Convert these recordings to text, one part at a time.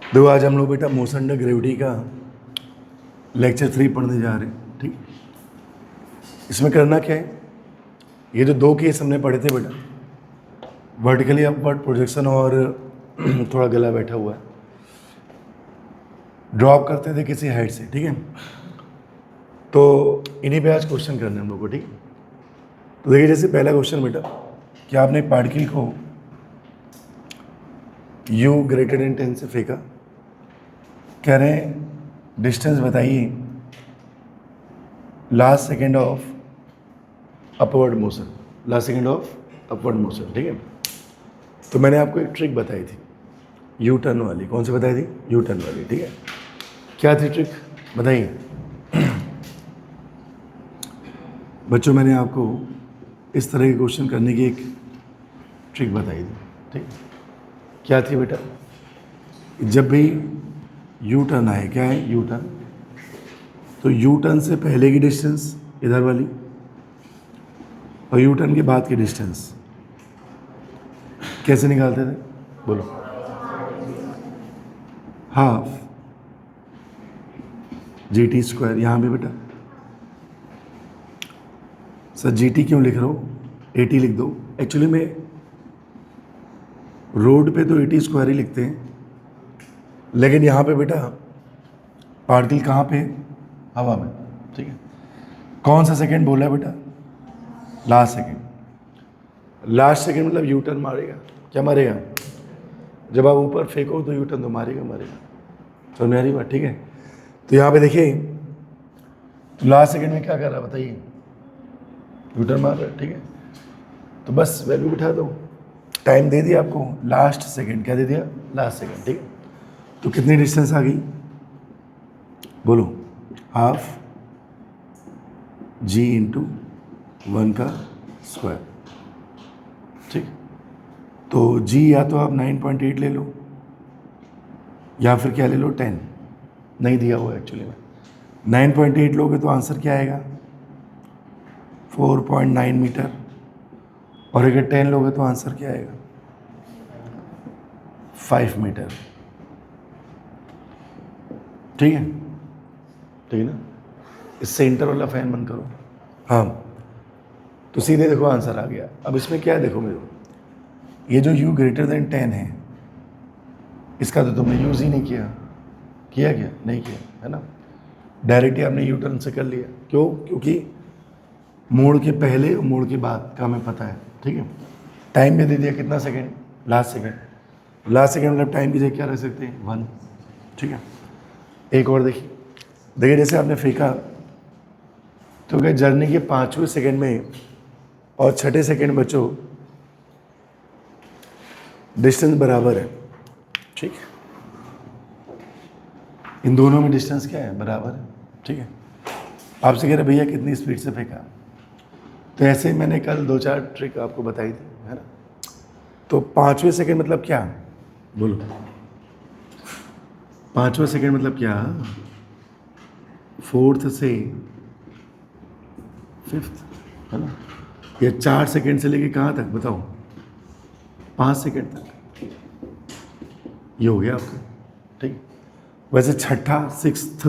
देखो आज हम लोग बेटा मोशन अंडर ग्रेविटी का लेक्चर 3 पढ़ने जा रहे हैं। ठीक, इसमें करना क्या है, ये जो दो केस हमने पढ़े थे बेटा, वर्टिकली अपवर्ड प्रोजेक्शन और थोड़ा गला बैठा हुआ है, ड्रॉप करते थे किसी हाइट से। ठीक है, तो इन्हीं पे आज क्वेश्चन करने हम लोग को। ठीक, तो देखिए जैसे पहला क्वेश्चन बेटा कि आपने एक पार्टिकल को u ग्रेटर देन 10 से फेंका, कह रहे हैं डिस्टेंस बताइए last second of upward motion, last second of upward motion. ठीक है, तो मैंने आपको एक ट्रिक बताई थी यू टर्न वाली। कौन सी बताई थी? यू टर्न वाली। ठीक है, क्या थी ट्रिक बताइए बच्चों। मैंने आपको इस तरह के क्वेश्चन करने की एक ट्रिक बताई थी। ठीक, क्या थी बेटा? जब भी यू टर्न आए, क्या है यू टर्न, तो यू टर्न से पहले की डिस्टेंस इधर वाली और यू टर्न के बाद की डिस्टेंस कैसे निकालते थे? बोलो। Half G T square. यहाँ भी बेटा सर जी टी क्यों लिख रहा हूँ, ए टी लिख दो। एक्चुअली में रोड पे तो ए टी स्क्वायर ही लिखते हैं, लेकिन यहाँ पे बेटा पार्टिकल कहाँ पे है? हवा में। ठीक है, कौन सा सेकंड बोला है बेटा? Last second. लास्ट सेकंड मतलब यू टर्न मारेगा। क्या मारेगा? जब आप ऊपर फेंको तो यू टर्न तो मारेगा मारेगा। समझ में आ रही बात? ठीक है, तो यहाँ पे देखिए तो लास्ट सेकंड में क्या कर रहा है बताइए? यू टर्न मार रहा है। ठीक है, तो बस वैल्यू बिठा दो, टाइम दे दिया आपको लास्ट सेकंड। क्या दे दिया? Last second. ठीक है, तो कितनी डिस्टेंस आ गई बोलो? हाफ जी इंटू 1 का स्क्वायर। ठीक, तो जी या तो आप 9.8 ले लो या फिर क्या ले लो 10, नहीं दिया हुआ एक्चुअली में। 9.8 लोगे तो आंसर क्या आएगा? 4.9 मीटर। और अगर 10 लोगे तो आंसर क्या आएगा? 5 मीटर। ठीक है, ठीक है ना? इससे इंटर वाला फैन बंद करो। हाँ, तो सीधे देखो आंसर आ गया। अब इसमें क्या है देखो मेरे को, ये जो u ग्रेटर देन 10 है इसका तो तुमने यूज़ ही नहीं किया। किया क्या? नहीं किया, है ना? डायरेक्ट ही आपने यू टर्न से कर लिया। क्यों? क्योंकि मोड़ के पहले और मोड़ के बाद का हमें पता है। ठीक है, टाइम में दे दिया कितना second? Last second. Last second मतलब टाइम की जगह क्या रख सकते हैं? 1। ठीक है, एक और देखिए, देखिए जैसे आपने फेंका तो क्या जर्नी के 5वें सेकंड में और 6ठे सेकंड बचो डिस्टेंस बराबर है। ठीक है, इन दोनों में डिस्टेंस क्या है? बराबर है। ठीक है, आपसे कह रहे भैया कितनी स्पीड से फेंका, तो ऐसे ही मैंने कल 2-4 ट्रिक आपको बताई थी, है ना? तो 5वें सेकंड मतलब क्या बोलो? 5वां सेकंड मतलब क्या? 4th से 5th, है ना? या 4 सेकंड से लेके कहाँ तक बताओ? 5 सेकंड तक। ये हो गया आपका। ठीक, वैसे छठा 6th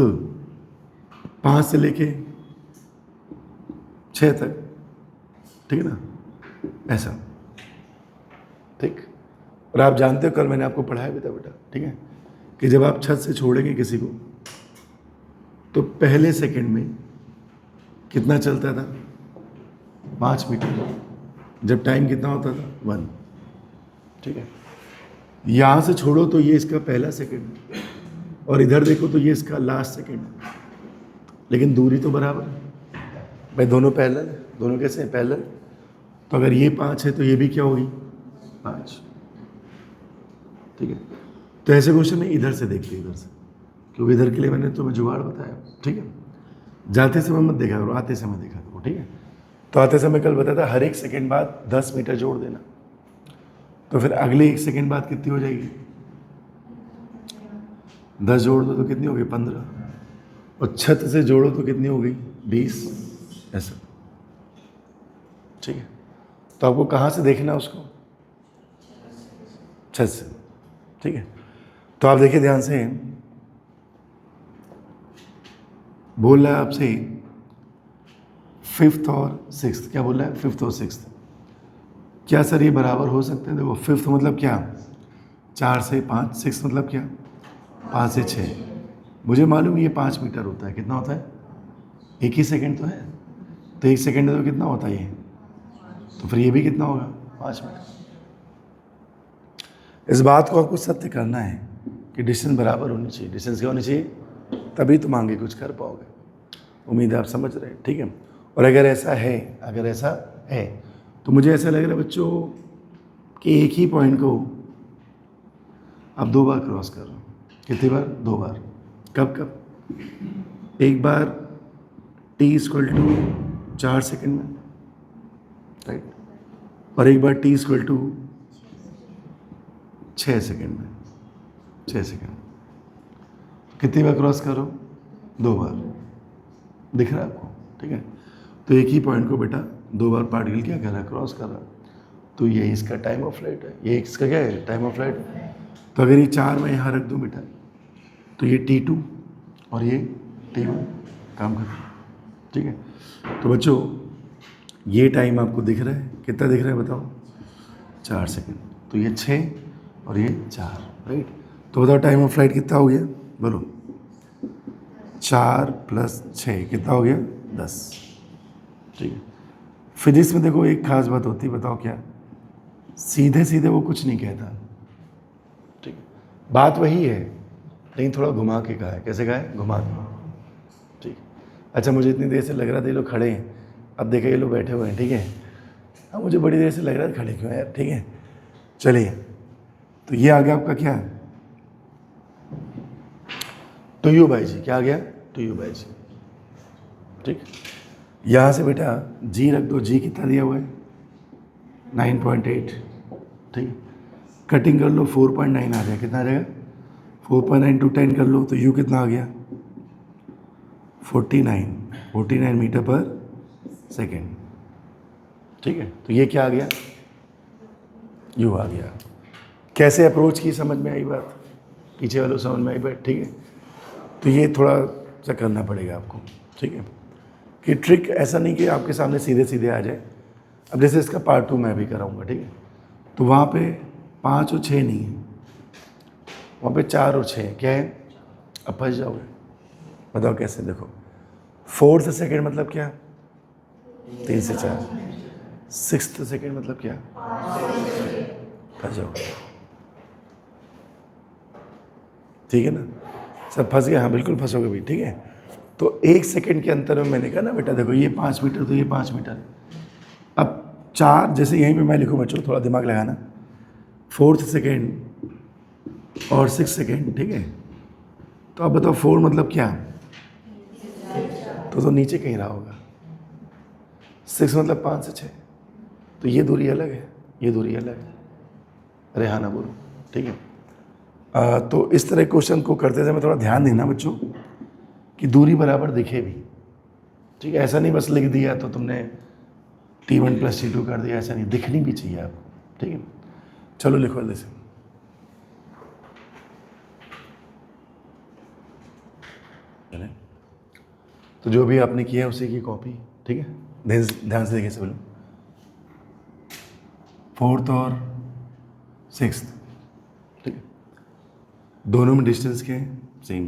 5 से लेके 6 तक। ठीक है ना? ऐसा। ठीक, और आप जानते हो कल मैंने आपको पढ़ाया भी था बेटा, ठीक है, कि जब आप छत से छोड़ेंगे किसी को तो पहले सेकंड में कितना चलता था? 5 मीटर। जब टाइम कितना होता था? 1। ठीक है, यहाँ से छोड़ो तो ये इसका पहला सेकंड और इधर देखो तो ये इसका लास्ट सेकंड, लेकिन दूरी तो बराबर है भाई। दोनों पैरेलल है। दोनों कैसे हैं? पैरेलल। तो अगर ये 5 है तो ये भी क्या होगी? 5। ठीक है, तो ऐसे क्वेश्चन में इधर से देखते, इधर से, क्योंकि इधर के लिए मैंने तुम्हें जुगाड़ बताया। ठीक है, जाते समय मत देखा करो, आते समय देखा करो। ठीक है, तो आते समय कल बताया था हर एक सेकंड बाद 10 मीटर जोड़ देना, तो फिर अगले 1 सेकंड बाद कितनी हो जाएगी? 10 जोड़ दो तो कितनी हो गई? 15। और छत से जोड़ो तो कितनी हो गई? 20। ऐसा। ठीक है, तो आपको कहाँ से देखना उसको? छत से। ठीक है, तो आप देखिए ध्यान से, बोल रहा है आपसे 5th और 6th, क्या बोल रहा है 5th और 6th, क्या सर ये बराबर हो सकते हैं? देखो 5th मतलब क्या, 4 से 5, 6th मतलब क्या, 5 से 6। मुझे मालूम ये 5 मीटर होता है, कितना होता है, एक ही सेकंड तो है, तो 1 सेकंड में तो कितना होता है ये, तो फिर ये भी कितना होगा, 5 मीटर। इस बात को आपको सत्य करना है कि डिस्टेंस बराबर होनी चाहिए। डिस्टेंस क्या होनी चाहिए, तभी तुम आगे कुछ कर पाओगे। उम्मीद है आप समझ रहे हैं, ठीक है। और अगर ऐसा है तो मुझे ऐसा लग रहा है बच्चों कि एक ही पॉइंट को आप 2 बार क्रॉस कर रहे हो। कितनी बार, 2 बार। कब कब, एक बार t = 4 सेकेंड में, राइट, और एक बार t = 6 सेकेंड में, 6 सेकेंड। कितनी बार क्रॉस करो, 2 बार। दिख रहा है आपको, ठीक है। तो एक ही पॉइंट को बेटा 2 बार पार्टिकल क्या कर रहा है, क्रॉस कर रहा है। तो ये इसका टाइम ऑफ फ्लाइट है, ये इसका क्या है, टाइम ऑफ फ्लाइट। तो अगर ये 4 मैं यहाँ रख दूँ बेटा, तो ये t2 और ये t1 काम कर रहा है, ठीक है। तो बच्चों ये टाइम आपको दिख रहा है, कितना दिख रहा है बताओ, 4 सेकेंड। तो ये 6 और ये 4, राइट। तो बताओ टाइम ऑफ फ्लाइट कितना हो गया, बोलो। 4 + 6 कितना हो गया, 10, ठीक है। फिजिक्स में देखो एक खास बात होती है, बताओ क्या, सीधे सीधे वो कुछ नहीं कहता, ठीक है। बात वही है लेकिन थोड़ा घुमा के कहा है। कैसे कहा है, घुमा के, ठीक। अच्छा, मुझे इतनी देर से लग रहा था ये लोग खड़े हैं, अब देखा ये लोग बैठे हुए हैं, ठीक है। अब मुझे बड़ी देर से लग रहा था खड़े क्यों हैं यार, ठीक है। चलिए, तो ये आ गया आपका क्या, टू यू बाई जी, क्या आ गया, टू यू बाई जी, ठीक। यहाँ से बेटा जी रख दो, जी कितना दिया हुआ है, 9.8, ठीक। कटिंग कर लो, 4.9 आ जाएगा, कितना आ जाएगा, 4.9 × 10 कर लो, तो यू कितना आ गया, 49 मीटर पर सेकेंड, ठीक है। तो ये क्या आ गया, यू आ गया। कैसे अप्रोच की, समझ में आई बात, पीछे वालों समझ में आई बात, ठीक है। तो ये थोड़ा सा करना पड़ेगा आपको, ठीक है, कि ट्रिक ऐसा नहीं कि आपके सामने सीधे सीधे आ जाए। अब जैसे इसका पार्ट 2 मैं भी कराऊंगा, ठीक है। तो वहाँ पे 5 और 6 नहीं है, वहाँ पे 4 और 6 क्या है, अब फंस जाओगे। बताओ कैसे, देखो 4th सेकेंड मतलब क्या, 3 से 4, 6th सेकेंड मतलब क्या, फंस जाओगे, ठीक है ना। सब फंस गए, हाँ बिल्कुल फंसोगे भी, ठीक है। तो 1 सेकेंड के अंतर में मैंने कहा ना बेटा, देखो ये 5 मीटर तो ये 5 मीटर। अब 4, जैसे यहीं पे मैं लिखूँ बच्चों, थोड़ा दिमाग लगाना, 4th सेकेंड और 6th सेकेंड, ठीक है। तो अब बताओ 4 मतलब क्या, तो नीचे कहीं रहा होगा। 6 मतलब 5 से 6, तो ये दूरी अलग है, ये दूरी अलग है। अरे हाँ ना बोलो, ठीक है। तो इस तरह क्वेश्चन को करते समय थोड़ा ध्यान देना बच्चों कि दूरी बराबर दिखे भी, ठीक है। ऐसा नहीं बस लिख दिया तो तुमने t1 + t2 कर दिया, ऐसा नहीं, दिखनी भी चाहिए आपको, ठीक है। चलो लिखो जल्दी से। तो जो भी आपने किया है उसी की कॉपी, ठीक है। ध्यान से देखिए सब लोग, 4th और 6th, ठीक है। दोनों में डिस्टेंस क्या है, सेम,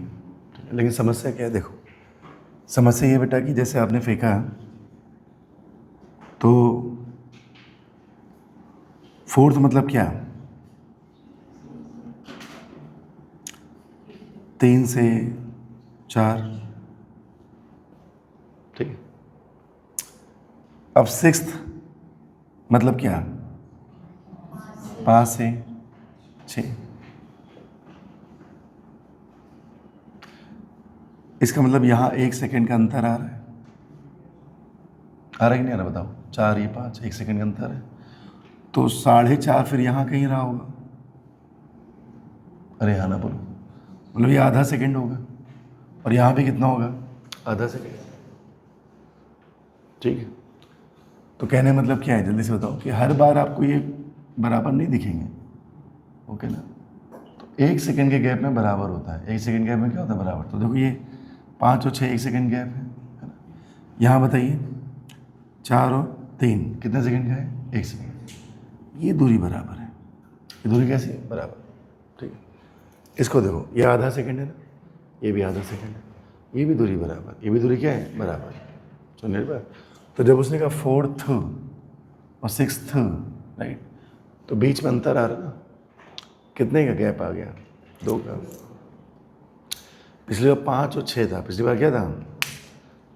ठीक है। लेकिन समस्या क्या है, देखो समस्या ये बेटा कि जैसे आपने फेंका तो 4th मतलब क्या, 3 से 4, ठीक है। अब 6th मतलब क्या, 5 से 6। इसका मतलब यहाँ 1 सेकेंड का अंतर आ रहा है, आ रहा है कि नहीं आ रहा, बताओ। 4 ये 5, 1 सेकेंड का अंतर है, तो 4.5 फिर यहाँ कहीं रहा होगा। अरे हाँ ना बोलो, मतलब ये आधा सेकेंड होगा, और यहाँ भी कितना होगा, आधा सेकेंड, ठीक है। तो कहने मतलब क्या है, जल्दी से बताओ, कि हर बार आपको ये बराबर नहीं दिखेंगे, ओके ना। तो 1 सेकंड के गैप में बराबर होता है। 1 सेकंड गैप में क्या होता है? बराबर। तो देखो ये 5 और 6 1 सेकंड गैप है ना। यहाँ बताइए 4 और 3 कितने सेकंड का है? 1 सेकंड। ये दूरी बराबर है। ये दूरी कैसी है? बराबर। ठीक है, इसको देखो, ये आधा सेकंड है ना, ये भी आधा सेकंड है, ये भी दूरी बराबर, ये भी दूरी क्या है? बराबर। तो निर्भर, तो जब उसने कहा 4th और 6th, राइट, तो बीच में अंतर आ रहा ना, कितने का गैप आ गया? 2 का। पिछली बार 5 और 6 था, पिछली बार क्या था?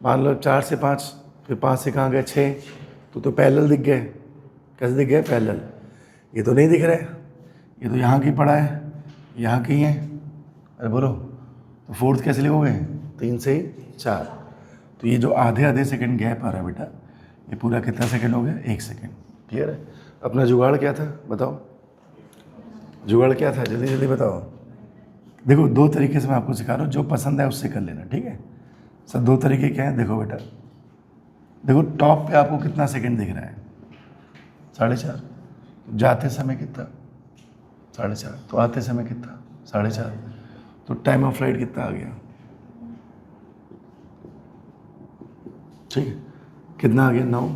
मान लो 4 से 5, फिर 5 से कहाँ गए? 6, तो पैरेलल दिख गए। कैसे दिख गए? पैरेलल। ये तो नहीं दिख रहे, ये तो यहाँ की पड़ा है, यहाँ की है। अरे बोलो, तो 4th कैसे लिखोगे? 3 से 4। तो ये जो आधे आधे सेकंड गैप आ रहा है बेटा, ये पूरा कितना सेकंड हो गया? 1 सेकंड। क्लियर है? अपना जुगाड़ क्या था बताओ? जुगाड़ क्या था? जल्दी जल्दी बताओ। देखो 2 तरीके से मैं आपको सिखा रहा हूँ, जो पसंद है उससे कर लेना, ठीक है? सब 2 तरीके क्या हैं? देखो बेटा, देखो टॉप पे आपको कितना सेकंड दिख रहा है? 4.5। जाते समय कितना? 4.5। तो आते समय कितना? 4.5। तो टाइम ऑफ फ्लाइट कितना आ गया? ठीक है, कितना आ गया? 9।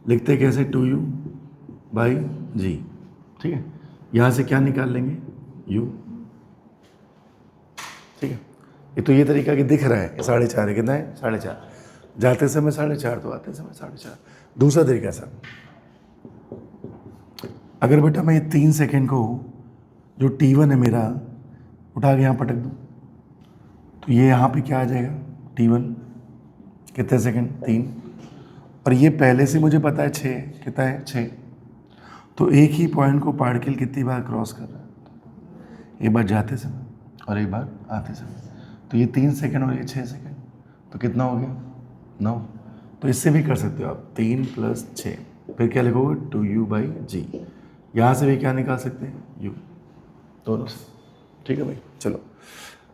लिखते कैसे? 2u/g। ठीक है, यहाँ से क्या निकाल लेंगे? u। ठीक है, ये तो ये तरीका कि दिख रहा है 4.5 है। कितना है? 4.5। जाते समय 4.5, तो आते समय 4.5। दूसरा तरीका सर, अगर बेटा मैं ये 3 सेकेंड को, जो t1 है मेरा, उठा के यहाँ पटक दूँ, तो ये यहाँ पे क्या आ जाएगा? t1 कितने सेकेंड? 3। और ये पहले से मुझे पता है 6, कितना है? 6। तो एक ही पॉइंट को पार्टिकल कितनी बार क्रॉस कर रहा है? एक बार जाते समय और एक बार आते समय। तो ये 3 सेकेंड और ये 6 सेकेंड, तो कितना हो गया? 9। तो इससे भी कर सकते हो आप, 3 + 6, फिर क्या लिखोगे? 2u/g। यहाँ से भी क्या निकाल सकते हैं? u, दोनों से। ठीक है भाई, चलो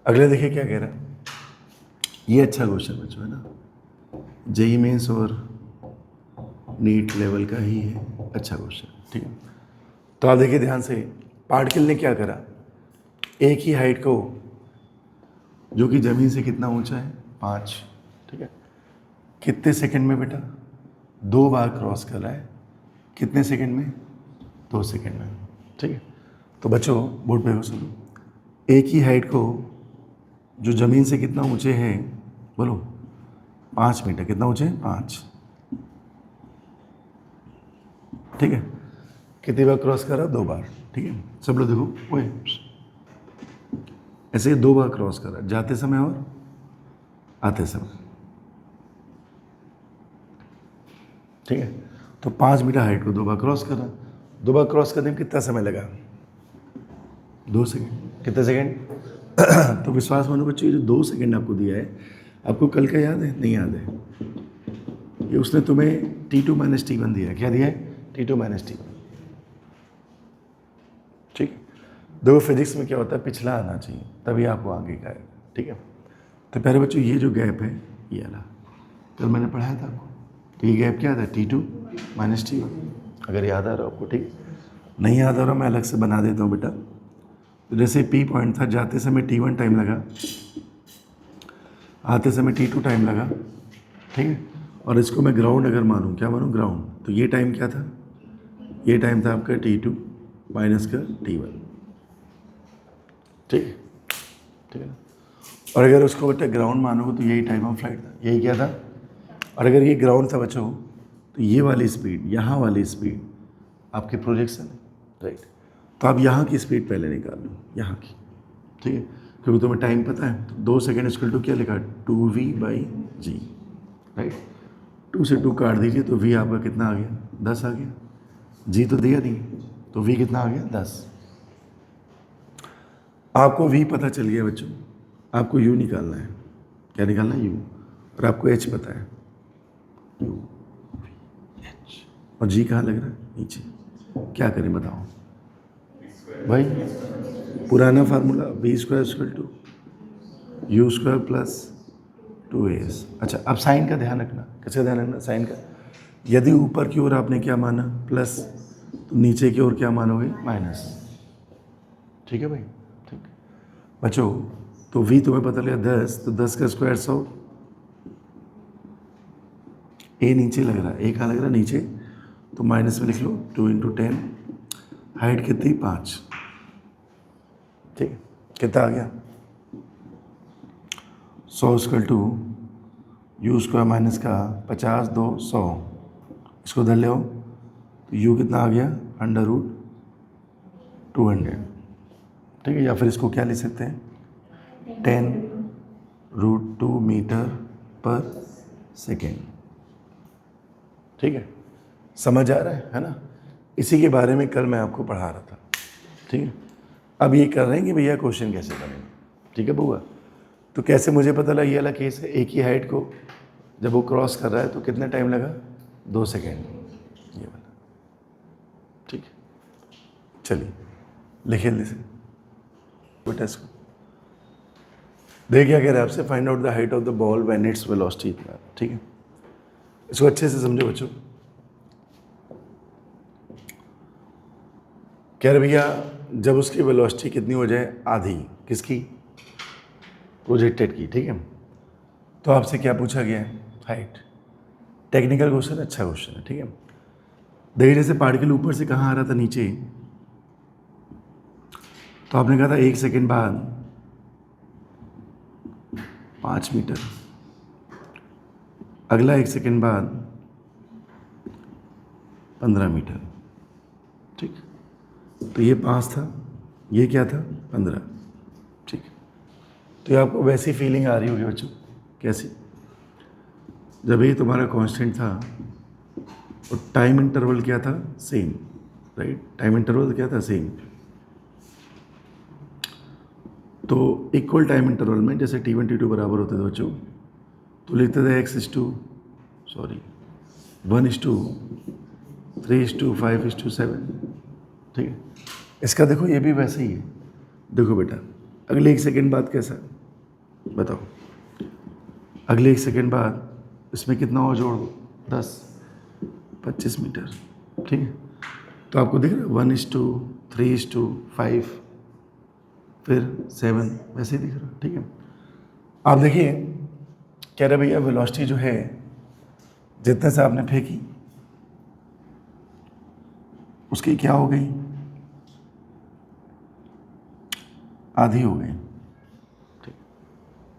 अगले देखिए क्या कह रहा है। ये अच्छा क्वेश्चन बच्चों है ना, जेईई मेंस और नीट लेवल का ही है, अच्छा क्वेश्चन। ठीक है, तो आप देखिए ध्यान से, पार्टिकल ने क्या करा, एक ही हाइट को, जो कि ज़मीन से कितना ऊंचा है? 5। ठीक है, कितने सेकंड में बेटा? 2 बार क्रॉस कर रहा है। कितने सेकंड में? 2 सेकंड में। ठीक है, तो बच्चों बोर्ड पे सुनो, एक ही हाइट को, जो ज़मीन से कितना ऊंचे हैं? बोलो, 5 मीटर। कितना ऊंचे हैं? 5। ठीक है, कितनी बार क्रॉस कर रहा? 2 बार। ठीक है, सब लोग देखो, वही ऐसे 2 बार क्रॉस कर रहा है, जाते समय और आते समय। ठीक है, तो 5 मीटर हाइट को 2 बार क्रॉस कर रहा है। 2 बार क्रॉस करने में कितना समय लगा? 2 सेकेंड। कितने सेकेंड? तो विश्वास मानो बच्चों, जो 2 सेकेंड आपको दिया है, आपको कल का याद है? नहीं याद है? ये उसने तुम्हें T2 - T1 दिया है। क्या दिया है? T2 - T1। ठीक है, देखो फिजिक्स में क्या होता है, पिछला आना चाहिए, तभी आपको आगे का आएगा। ठीक है, तो पहले बच्चों ये जो गैप है, ये वाला कल मैंने पढ़ाया था आपको, तो ये गैप क्या था? T2 - T1। अगर याद आ रहा हो आपको, ठीक, नहीं याद आ रहा मैं अलग से बना देता हूँ बेटा। तो जैसे P पॉइंट था, जाते समय T1 टाइम लगा, आते समय T2 टाइम लगा। ठीक है, और इसको मैं ग्राउंड अगर मानूँ, क्या मानूँ? ग्राउंड। तो ये टाइम क्या था? ये टाइम था आपका T2 माइनस का T1। ठीक है, ठीक है ना। और अगर उसको बेटा ग्राउंड मानोगे, तो यही टाइम ऑफ फ्लाइट था, यही क्या था। और अगर ये ग्राउंड था बच्चों, तो ये वाली स्पीड, यहाँ वाली स्पीड आपकी प्रोजेक्शन है, राइट। तो आप यहाँ की स्पीड पहले निकाल लो, यहाँ की। ठीक है, क्योंकि तुम्हें टाइम पता है। तो 2 सेकेंड इक्वल टू क्या लिखा? 2v/g, right. 2 से 2 काट दीजिए, तो v आपका कितना आ गया? 10 आ गया। g तो दिया नहीं, तो v कितना आ गया? 10। आपको v पता चल गया बच्चों, आपको u निकालना है। क्या निकालना है? u। और आपको h पता है, u, h। और g कहाँ लग रहा है? नीचे। क्या करें बताओ भाई? पुराना फार्मूला, v² = u² + 2as। अच्छा, अब साइन का ध्यान रखना। किसका ध्यान रखना? साइन का। यदि ऊपर की ओर आपने क्या माना? प्लस, तो नीचे की ओर क्या मानोगे? माइनस। ठीक है भाई, ठीक। बच्चों तो v तुम्हें पता लगा 10, तो 10 का स्क्वायर 100। a नीचे लग रहा है, a कहाँ लग रहा है? नीचे। तो माइनस में लिख लो 2 × 10। हाइट कितनी? 5। ठीक है, कितना आ गया? 100 = u स्क्वायर माइनस का 50 2 100। इसको धर ले, तो u कितना आ गया? √200। ठीक है, या फिर इसको क्या लिख सकते हैं? 10√2 मीटर पर सेकेंड। ठीक है, समझ आ रहा है ना? इसी के बारे में कल मैं आपको पढ़ा रहा था। ठीक है, अब ये कर रहे हैं कि भैया क्वेश्चन कैसे बनेंगे। ठीक है बुआ, तो कैसे मुझे पता लगा? ये वाला केस है, एक ही हाइट को जब वो क्रॉस कर रहा है तो कितना टाइम लगा? 2 सेकेंड, ये वाला। ठीक है, चलिए लिखिए जैसे बेटा इसको। देख क्या कह रहे हैं आपसे? Find out the height of the ball when its velocity इतना। ठीक है, इसको अच्छे से समझो बच्चों। कह रहे भैया जब उसकी वेलोसिटी कितनी हो जाए? आधी। किसकी? प्रोजेक्टेड की। ठीक है, तो आपसे क्या पूछा गया है? हाइट। टेक्निकल क्वेश्चन, अच्छा क्वेश्चन है। ठीक है, देखिए जैसे पार्टिकल ऊपर से कहाँ आ रहा था? नीचे। तो आपने कहा था 1 सेकेंड बाद 5 मीटर, अगला 1 सेकेंड बाद 15 मीटर। ठीक, तो ये 5 था, ये क्या था? 15। ठीक, तो ये आपको वैसी फीलिंग आ रही होगी बच्चों। कैसी? जब ये तुम्हारा कांस्टेंट था और टाइम इंटरवल क्या था? सेम। राइट, टाइम इंटरवल क्या था? सेम। तो इक्वल टाइम इंटरवल में जैसे T1 T2 बराबर होते थे बच्चों, तो लिखते थे 1 3 5 7। ठीक है, इसका देखो ये भी वैसे ही है। देखो बेटा, अगले 1 सेकेंड बाद कैसा? बताओ, अगले 1 सेकेंड बाद इसमें कितना और जोड़ दो? 10 25 मीटर। ठीक है, तो आपको दिख रहा है 1 3 5 फिर 7, वैसे ही दिख रहा है। ठीक है, आप देखिए कह रहे भैया वेलोसिटी जो है जितने से आपने फेंकी उसकी क्या हो गई? आधी हो गई। ठीक,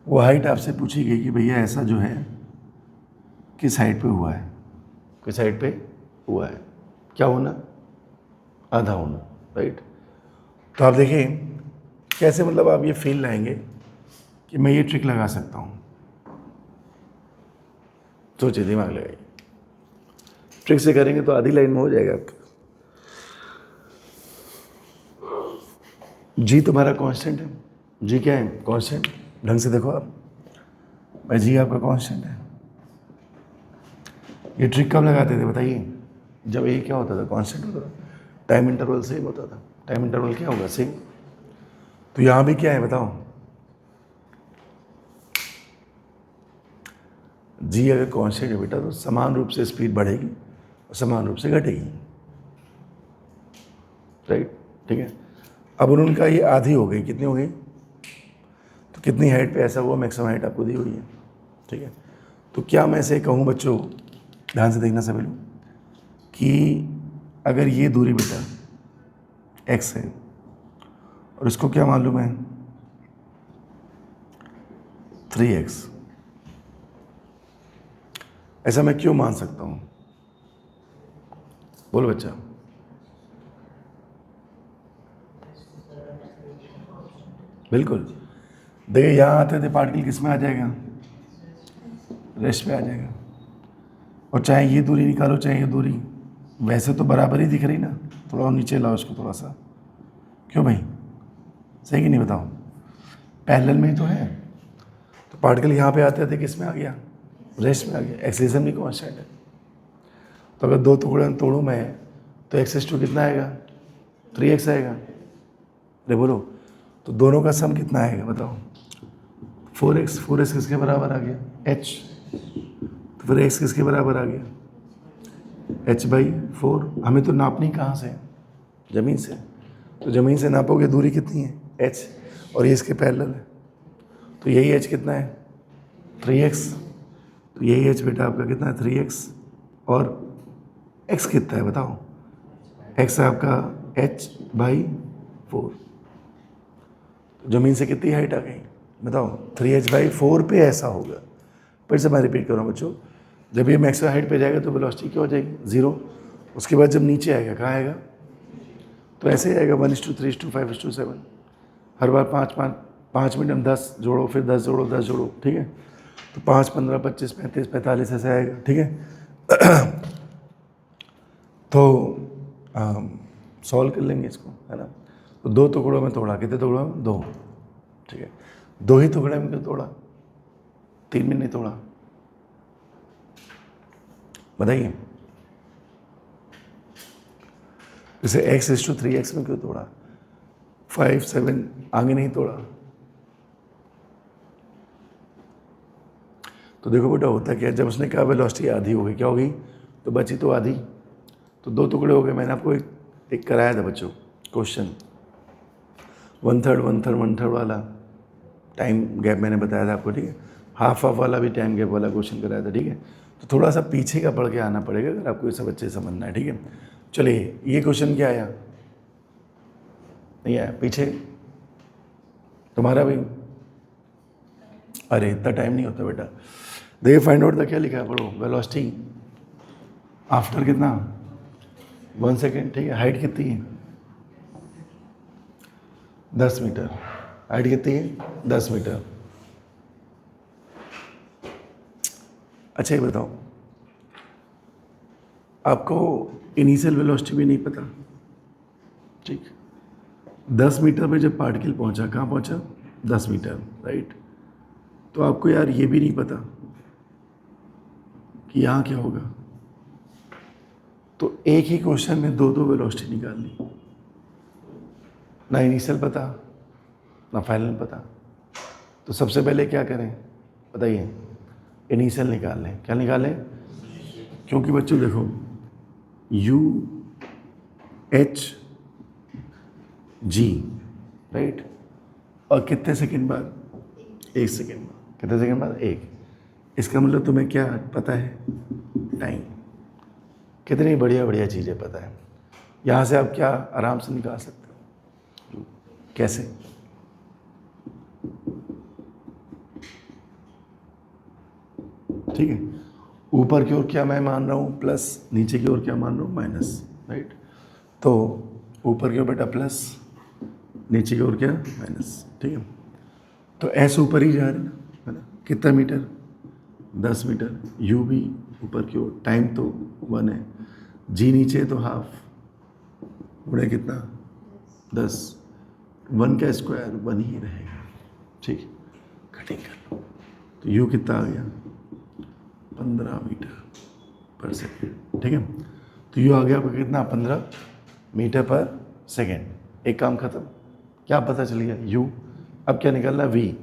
वो हाइट आपसे पूछी गई कि भैया ऐसा जो है किस हाइट पे हुआ है? किस हाइट पे हुआ है? क्या होना? आधा होना। राइट, तो आप देखिए कैसे, मतलब आप ये फील लाएंगे कि मैं ये ट्रिक लगा सकता हूँ। सोचिए, दिमाग लगाइए। ट्रिक से करेंगे तो आधी लाइन में हो जाएगा आपका। जी तुम्हारा कांस्टेंट है। जी क्या है? कांस्टेंट। ढंग से देखो आप, भाई जी आपका कांस्टेंट है। ये ट्रिक कब लगाते थे बताइए? जब ये क्या होता था? कांस्टेंट होता था, टाइम इंटरवल सेम होता था। टाइम इंटरवल क्या होगा? सेम। तो यहाँ भी क्या है बताओ? जी अगर कांस्टेंट है बेटा तो समान रूप से स्पीड बढ़ेगी और समान रूप से घटेगी। राइट, ठीक है। अब उनका ये आधी हो गई, कितनी हो गई? तो कितनी हाइट पे ऐसा हुआ? मैक्सिमम हाइट आपको दी हुई है। ठीक है, तो क्या मैं ऐसे कहूँ बच्चों, ध्यान से देखना सभी लोग, कि अगर ये दूरी बेटा x है और इसको क्या मालूम है? 3x, ऐसा मैं क्यों मान सकता हूँ? बोलो बच्चा। बिल्कुल, देखिए यहाँ आते थे पार्टिकल किस में आ जाएगा? रेस्ट में आ जाएगा। और चाहे ये दूरी निकालो चाहे ये दूरी, वैसे तो बराबर ही दिख रही ना। थोड़ा और नीचे लाओ इसको थोड़ा सा, क्यों भाई? सही कि नहीं बताओ? पैरेलल में ही तो है। तो पार्टिकल यहाँ पे आते थे किस में आ गया? रेस्ट में आ गया। एक्सीलरेशन भी कांस्टेंट है। तो अगर दो टुकड़े तोड़ूँ मैं तो x⁻² कितना आएगा? 3x आएगा। अरे बोलो, तो दोनों का सम कितना आएगा बताओ? 4x। 4x किसके बराबर आ गया? h। तो फिर x किसके बराबर आ गया? h/4। हमें तो नापनी कहाँ से? ज़मीन से। तो ज़मीन से नापोगे दूरी कितनी है, h, और ये इसके पैरेलल है, तो यही h कितना है, 3x। तो यही h बेटा आपका कितना है, 3x, और x कितना है बताओ, x है आपका h/4। ज़मीन से कितनी हाइट आ गई बताओ, 3h/4 पे ऐसा होगा। फिर से मैं रिपीट कर रहा हूँ बच्चों, जब ये मैक्सिमम हाइट पे जाएगा तो वेलोसिटी क्या हो जाएगी, 0। उसके बाद जब नीचे आएगा कहाँ आएगा, तो ऐसे ही आएगा 1:3:5:7। हर बार 5 मिनट में 10 जोड़ो, फिर 10 जोड़ो, 10 जोड़ो, ठीक है। तो 5, 15, 25, 35, 45 ऐसे आएगा, ठीक है। तो सॉल्व कर लेंगे इसको, है ना। तो 2 टुकड़ों में तोड़ा, कितने टुकड़ों में, 2, ठीक है। 2 ही टुकड़े में क्यों तोड़ा, 3 में नहीं तोड़ा, बताइए। जैसे x:3x में क्यों तोड़ा, 5, 7 आगे नहीं तोड़ा। तो देखो बेटा होता क्या, जब उसने कहा वेलोसिटी आधी हो गई, क्या हो गई, तो बची तो आधी, तो 2 टुकड़े हो गए। मैंने आपको एक कराया था बच्चों क्वेश्चन, 1/3 1/3 1/3 वाला टाइम गैप मैंने बताया था आपको, ठीक है। हाफ वाला भी टाइम गैप वाला क्वेश्चन कराया था, ठीक है। तो थोड़ा सा पीछे का पढ़ के आना पड़ेगा अगर आपको ये सब अच्छे से समझना है, ठीक है। चलिए ये क्वेश्चन क्या आया, नहीं आया, पीछे तुम्हारा भी, अरे इतना टाइम नहीं होता बेटा। देखिए फाइंड आउट था, क्या लिखा है पढ़ो, वेलोसिटी आफ्टर कितना, 1 सेकेंड, ठीक है। हाइट कितनी है, 10 मीटर। हाइट कितनी है, 10 मीटर। अच्छा ये बताओ, आपको इनिशियल वेलोसिटी भी नहीं पता, ठीक। 10 मीटर पे जब पार्टिकल पहुंचा, कहाँ पहुंचा, 10 मीटर, राइट। तो आपको यार ये भी नहीं पता कि यहाँ क्या होगा, तो एक ही क्वेश्चन में 2 वेलोसिटी निकालनी, ना इनिशियल पता ना फाइनल पता। तो सबसे पहले क्या करें बताइए, इनिशियल निकाल लें। क्या निकालें, क्योंकि बच्चों देखो UHG, राइट, और कितने सेकंड बाद, 1 सेकंड बाद, कितने सेकंड बाद, 1। इसका मतलब तुम्हें क्या पता है, टाइम। कितनी बढ़िया बढ़िया चीज़ें पता है, यहाँ से आप क्या आराम से निकाल सकते हो, कैसे, ठीक है। ऊपर की ओर क्या मैं मान रहा हूँ प्लस, नीचे की ओर क्या मान रहा हूँ माइनस, राइट। तो ऊपर की ओर बेटा प्लस, नीचे की ओर क्या माइनस, ठीक है। तो ऐसे ऊपर ही जा रहे है ना, कितना मीटर, 10 मीटर। यू भी ऊपर की ओर, टाइम तो 1 है, जी नीचे तो हाफ, गुणे कितना, 10, 1 का स्क्वायर 1 ही रहेगा, ठीक। कटिंग कर लो, तो यू कितना आ गया, 15 मीटर पर सेकेंड, ठीक है। तो यू आ गया आपका कितना, 15 मीटर पर सेकेंड। एक काम खत्म, क्या पता चल गया, यू। अब क्या निकालना, वी।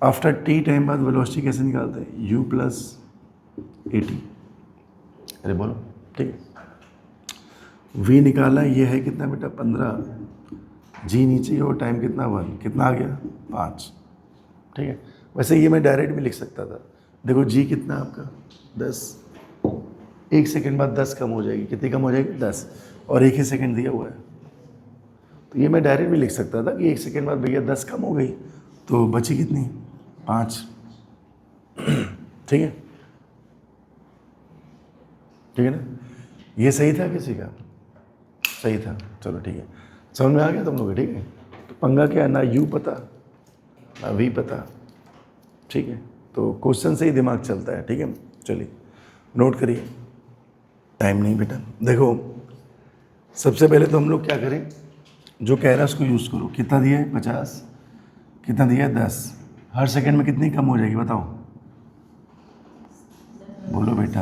आफ्टर टी टाइम बाद वेलोसिटी कैसे निकालते हैं, u + 80, अरे बोलो, ठीक है। वी निकाला, ये है कितना बेटा, 15, जी नीचे और टाइम कितना, 1, कितना आ गया, 5, ठीक है। वैसे ये मैं डायरेक्ट भी लिख सकता था, देखो जी कितना आपका, 10, 1 सेकेंड बाद 10 कम हो जाएगी, कितनी कम हो जाएगी, 10, और 1 ही सेकेंड दिया हुआ है। तो ये मैं डायरेक्ट भी लिख सकता था कि 1 सेकेंड बाद भैया 10 कम हो गई, तो बची कितनी, 5, ठीक है, ठीक है ना। ये सही था किसी का, सही था, चलो ठीक है, समझ में आ गया तुम लोग, ठीक है। तो पंगा क्या है, ना यू पता ना वी पता, ठीक है। तो क्वेश्चन से ही दिमाग चलता है, ठीक है। चलिए नोट करिए, टाइम नहीं बेटा। देखो सबसे पहले तो हम लोग क्या करें, जो कह रहा है उसको यूज़ करो। कितना दिया है, 50, कितना दिया है, 10। हर सेकंड में कितनी कम हो जाएगी बताओ, बोलो बेटा,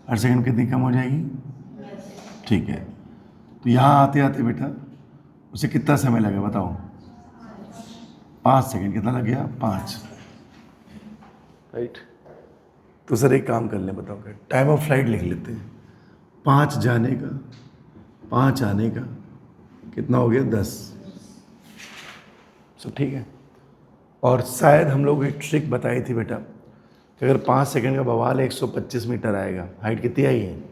हर सेकंड में कितनी कम हो जाएगी, ठीक है। तो यहाँ आते आते बेटा उसे कितना समय लगा बताओ, 5 सेकंड, कितना लग गया, 5, राइट। तो सर एक काम कर लें, बताओ क्या, टाइम ऑफ फ्लाइट लिख लेते हैं, 5 जाने का, 5 आने का, कितना हो गया 10। सो ठीक है। और शायद हम लोग एक ट्रिक बताई थी बेटा कि अगर 5 सेकंड का बवाल है 125 मीटर आएगा, हाइट कितनी आई है,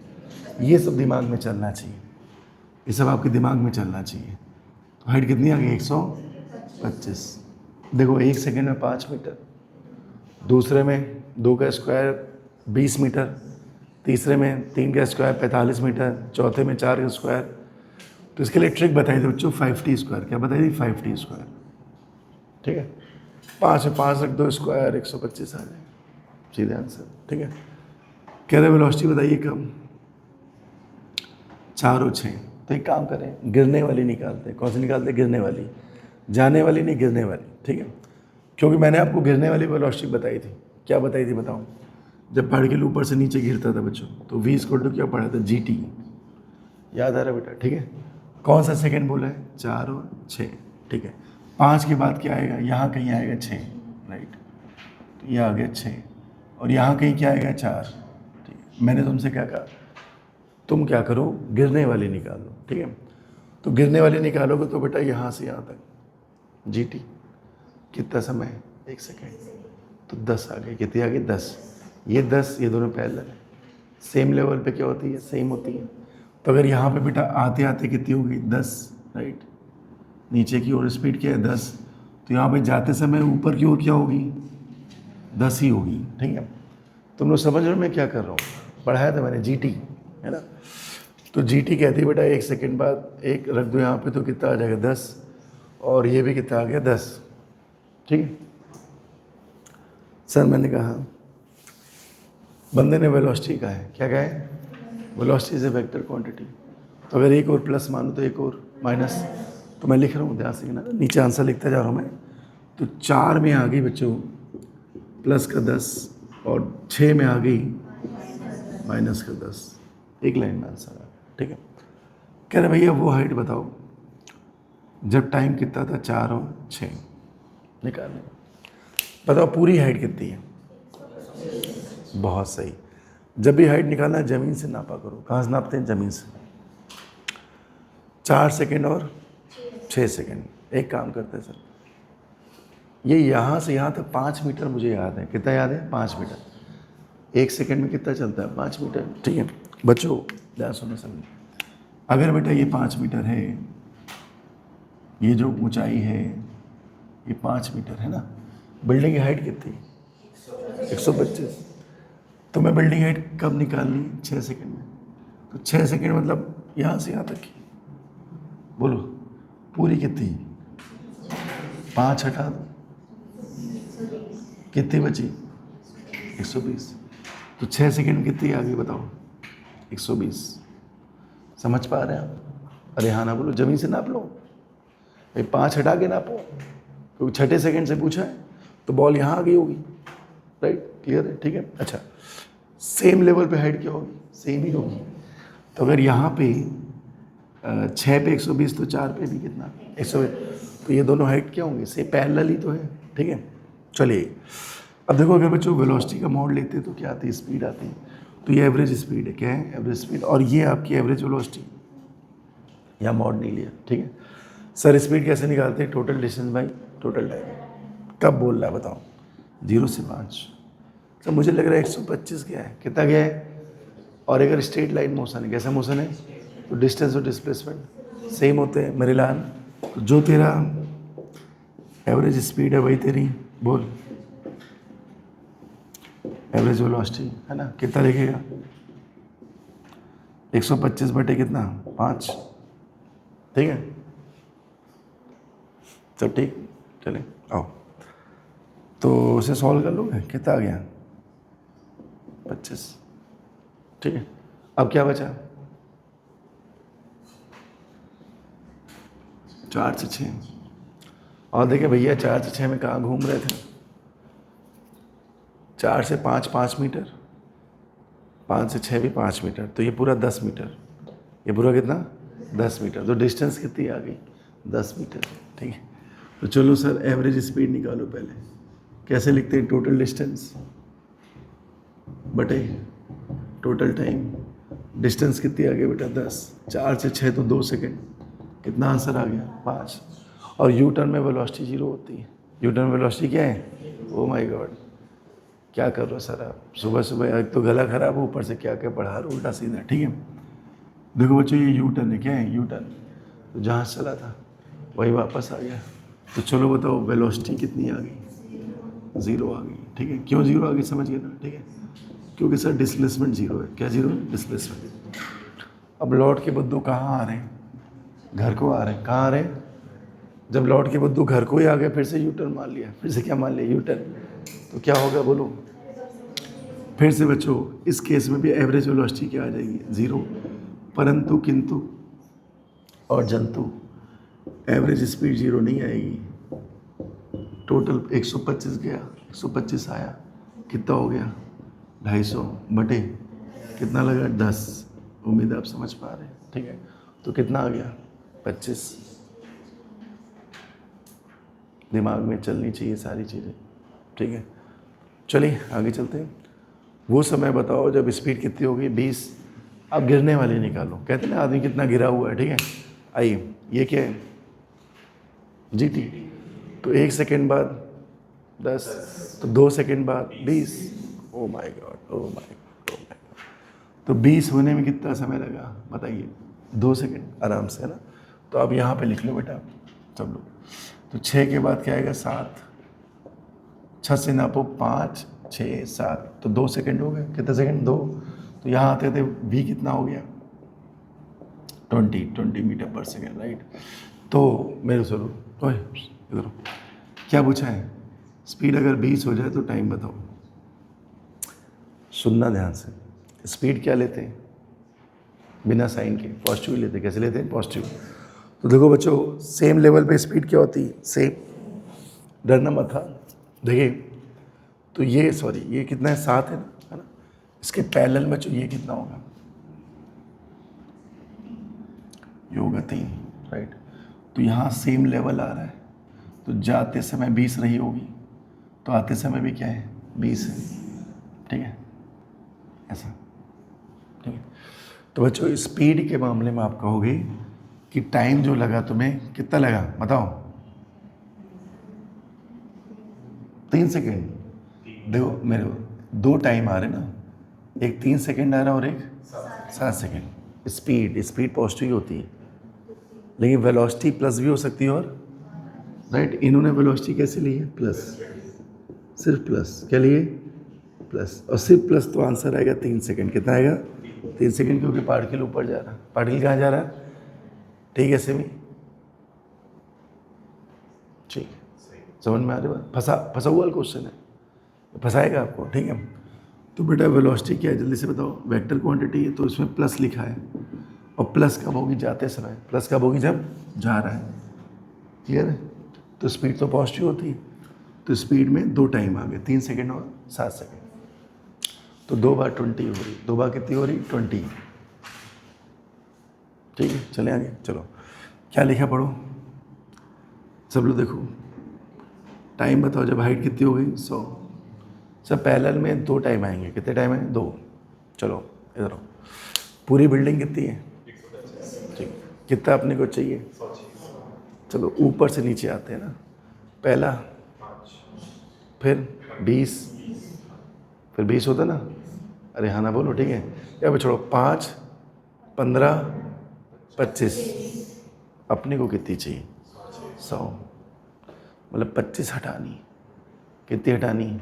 ये सब दिमाग में चलना चाहिए, ये सब आपके दिमाग में चलना चाहिए। तो हाइट कितनी आ गई 125। देखो 1 सेकंड में 5 मीटर, दूसरे में 2 का स्क्वायर 20 मीटर, तीसरे में 3 का स्क्वायर 45 मीटर, चौथे में 4 का स्क्वायर। तो इसके लिए ट्रिक बताई थी बच्चों 5t स्क्वायर। क्या बताई थी? 5t square. ठीक है, 5 में 5 रख दो, स्क्वायर 125 आ जाए, सीधे आंसर। ठीक है, कह रहे वेलोसिटी बताइए कम, 4 और 6। तो एक काम करें, गिरने वाली निकालते हैं। कौन सी निकालते हैं? गिरने वाली, जाने वाली नहीं, गिरने वाली। ठीक है, क्योंकि मैंने आपको गिरने वाली वेलोसिटी बताई थी। क्या बताई थी बताऊँ? जब पार्टिकल ऊपर से नीचे गिरता था बच्चों, तो v इक्वल टू क्या पढ़ा था? gt। याद आ रहा है बेटा? ठीक है, कौन सा सेकंड बोला है? 4 और 6। ठीक है, 5 के बाद क्या आएगा? यहाँ कहीं आएगा 6, राइट। तो ये आ गया 6, और यहाँ कहीं क्या आएगा? 4। ठीक है, मैंने तुमसे क्या कहा? तुम क्या करो, गिरने वाली निकालो। ठीक है, तो गिरने वाली निकालोगे तो बेटा यहाँ से यहाँ तक gt कितना समय है? 1 सेकेंड। तो 10 आ गए। कितनी आ गई? 10। ये 10, ये दोनों पैरेलल है, सेम लेवल पे क्या होती है? सेम होती है। तो अगर यहाँ पे बेटा आते आते कितनी होगी? 10, राइट। नीचे की ओर स्पीड क्या है? 10। तो यहाँ पे जाते समय ऊपर की ओर क्या होगी? 10 ही होगी। ठीक है, तुम लोग समझ रहे हो मैं क्या कर रहा हूँ? पढ़ाया था मैंने, gt है ना। तो gt कहती है बेटा 1 सेकेंड बाद 1 रख दो यहाँ पे, तो कितना आ जाएगा? 10, और ये भी कितना आ गया? 10। ठीक है सर, मैंने कहा बंदे ने वेलोसिटी कहा है। क्या कहा है? Velocity is a vector quantity. तो अगर एक और प्लस मानो तो एक और माइनस। तो मैं लिख रहा हूँ, ध्यान से ना, नीचे आंसर लिखता जा रहा हूँ मैं। तो 4 में आ गई बच्चों प्लस का 10, और 6 में आ गई माइनस का 10। एक लाइन में आंसर आ। ठीक है, कह रहे भैया वो हाइट बताओ जब टाइम कितना था? 4 और 6 निकालने। बताओ पूरी हाइट कितनी है? बहुत सही। जब भी हाइट निकालना है ज़मीन से नापा करो। कहाँ से नापते हैं? ज़मीन से। 4 सेकेंड और 6 सेकेंड। एक काम करते हैं सर, ये यहाँ से यहाँ तक 5 मीटर मुझे याद है। कितना याद है? 5 मीटर। 1 सेकेंड में कितना चलता है? 5 मीटर। ठीक है बच्चों, ध्यान सुनो समझो। अगर बेटा ये 5 मीटर है, ये जो ऊंचाई है ये 5 मीटर है ना, बिल्डिंग की हाइट कितनी? 125। तो मैं बिल्डिंग हाइट कब निकालनी? 6 सेकेंड में। तो 6 सेकेंड मतलब यहाँ से यहाँ तक की। बोलो पूरी कितनी? 5 हटा दो, कितनी बची? 120। तो 6 सेकेंड में कितनी आ गई बताओ? 120। समझ पा रहे हैं आप? अरे हाँ ना बोलो, जमीन से नाप लो भाई, 5 हटा के नापो, क्योंकि 6 सेकेंड से पूछा है तो बॉल यहाँ आ गई होगी, राइट। क्लियर है? ठीक है। अच्छा, सेम लेवल पे हाइट क्या होगी? सेम ही होगी। तो अगर यहाँ पे 6 पे 120, तो 4 पे भी कितना? 120। तो ये दोनों हाइट क्या होंगे? से पैरेलल ही तो है। ठीक है, चलिए अब देखो, अगर बच्चों वेलोसिटी का मॉड लेते हैं तो क्या आती है? स्पीड आती है। तो ये एवरेज स्पीड है। क्या है? Average speed. और ये आपकी एवरेज वेलोसिटी, या मॉड नहीं लिया। ठीक है सर, स्पीड कैसे निकालते हैं? Total distance by total time. कब बोल रहा है बताओ? 0 से 5। सर मुझे लग रहा है 125 गया है। कितना गया है? और अगर स्ट्रेट लाइन मोशन है, कैसा मोशन है? तो डिस्टेंस और डिस्प्लेसमेंट सेम होते हैं मेरे लाल। तो जो तेरा एवरेज स्पीड है वही तेरी, बोल, एवरेज वेलोसिटी है ना। कितना लिखेगा? 125 बटे कितना? 5। ठीक है, सब ठीक। चले आओ, तो उसे सॉल्व कर लोगे। कितना आ गया? 25। ठीक है, अब क्या बचा? 4 से 6। और देखिए भैया 4 से 6 में कहाँ घूम रहे थे? 4 से 5 5 मीटर, 5 से 6 भी 5 मीटर, तो ये पूरा 10 मीटर। ये पूरा कितना? 10 मीटर। तो डिस्टेंस कितनी आ गई? 10 मीटर। ठीक है, तो चलो सर एवरेज स्पीड निकालो पहले। कैसे लिखते हैं? टोटल डिस्टेंस बटे टोटल टाइम। डिस्टेंस कितनी आ गई बेटा? 10। 4 से 6 तो 2 सेकेंड, कितना आंसर आ गया? 5। और यू टर्न में वेलोसिटी 0 होती है। यू टर्न में वेलोसिटी क्या है? ओ माय गॉड, क्या कर रहे हो सर आप? सुबह सुबह एक तो गला खराब हो, ऊपर से क्या क्या पढ़ा रहे हो उल्टा सीधा। ठीक है, देखो बच्चों ये यू टर्न है। क्या है यू टर्न? तो जहाँ चला था वही वापस आ गया। तो चलो बताओ वेलोसिटी कितनी आ गई? 0 आ गई। ठीक है, क्यों 0 आ गई समझ गए ना? ठीक है, क्योंकि सर डिस्प्लेसमेंट 0 है। क्या 0? डिस्प्लेसमेंट। अब लौट के बुद्धू कहाँ आ रहे हैं? घर को आ रहे हैं। कहाँ आ रहे हैं? जब लौट के बुद्धू घर को ही आ गए, फिर से यू टर्न मान लिया। फिर से क्या मान लिया? U turn. तो क्या होगा बोलो? फिर से बच्चों इस केस में भी एवरेज वेलोसिटी क्या आ जाएगी? 0। परंतु किंतु और जंतु एवरेज स्पीड 0 नहीं आएगी। टोटल 125 गया, 125 आया, कितना हो गया? 250 बटे कितना लगा? 10। उम्मीद आप समझ पा रहे हैं। ठीक है, तो कितना आ गया? 25। दिमाग में चलनी चाहिए सारी चीज़ें। ठीक है, चलिए आगे चलते हैं। वो समय बताओ जब स्पीड कितनी होगी? 20। अब गिरने वाले निकालो। कहते हैं ना आदमी कितना गिरा हुआ है। ठीक है, आइए ये क्या है? जीटी। तो 1 सेकेंड बाद 10, तो 2 सेकेंड बाद 20। Oh my God, oh my God, oh my God. तो 20 होने में कितना समय लगा बताइए? 2 सेकेंड आराम से, है ना? तो अब यहाँ पे लिख लो बेटा सब लोग। तो 6 के बाद क्या आएगा? 7। 6 से नापो 5, 6, 7, तो 2 सेकेंड हो गए। कितने सेकेंड? 2। तो यहाँ आते थे v कितना हो गया? 20 मीटर पर सेकेंड, राइट? तो मेरे सुनो, ओए इधर क्या पूछा है? स्पीड अगर 20 हो जाए तो टाइम बताओ। सुनना ध्यान से। स्पीड क्या लेते हैं? बिना साइन के पॉजिटिव लेते हैं। कैसे लेते हैं? पॉजिटिव। तो देखो बच्चों सेम लेवल पे स्पीड क्या होती है? सेम। डरना मत था। देखिए तो ये सॉरी ये कितना है? 7 है ना? इसके पैरेलल में ये कितना होगा? ये होगा 3, राइट? तो यहाँ सेम लेवल आ रहा है, तो जाते समय 20 रही होगी, तो आते समय भी क्या है? 20 है। ठीक है, ऐसा। ठीक है, तो बच्चों स्पीड के मामले में आप कहोगे कि टाइम जो लगा तुम्हें कितना लगा बताओ? 3 सेकेंड। देखो मेरे 2 टाइम आ रहे ना, एक 3 सेकेंड आ रहा है और एक 7 सेकेंड। स्पीड पॉजिटिव ही होती है, लेकिन वेलोसिटी प्लस भी हो सकती है। और राइट, इन्होंने वेलोसिटी कैसे ली है? प्लस। सिर्फ प्लस। क्या लिए? प्लस। और सिर्फ प्लस, तो आंसर आएगा 3 सेकेंड। कितना आएगा? 3 सेकेंड, क्योंकि पार्टिकल ऊपर जा रहा है। पार्टिकल कहाँ जा रहा है? ठीक है सेमी, ठीक समझ में आ रही बात? फंसा हुआ क्वेश्चन है, फंसाएगा आपको। ठीक है, तो बेटा वेलोसिटी क्या है जल्दी से बताओ? वेक्टर क्वांटिटी है, तो इसमें प्लस लिखा है। और प्लस कब होगी? जाते समय। प्लस कब होगी? जब जा रहा है। क्लियर है? तो स्पीड तो पॉजिटिव होती है। तो स्पीड में 2 टाइम आ गए, 3 सेकेंड और 7 सेकेंड। तो 2 बार 20 हो रही। 2 बार कितनी हो रही? 20। ठीक है, चले आगे। चलो क्या लिखा पढ़ो सब लोग। देखो टाइम बताओ जब हाइट कितनी हो गई? 100। सब पैरेलल में 2 टाइम आएंगे। कितने टाइम है? 2। चलो इधर आओ। पूरी बिल्डिंग कितनी है? ठीक, कितना अपने को चाहिए? चलो ऊपर से नीचे आते हैं ना। पहला, फिर 20, फिर 20 होता ना? अरे हाँ ना बोलो। ठीक है, यहाँ पे छोड़ो। 5, 15, 25। अपने को कितनी चाहिए? 100। मतलब 25 हटानी। कितनी हटानी?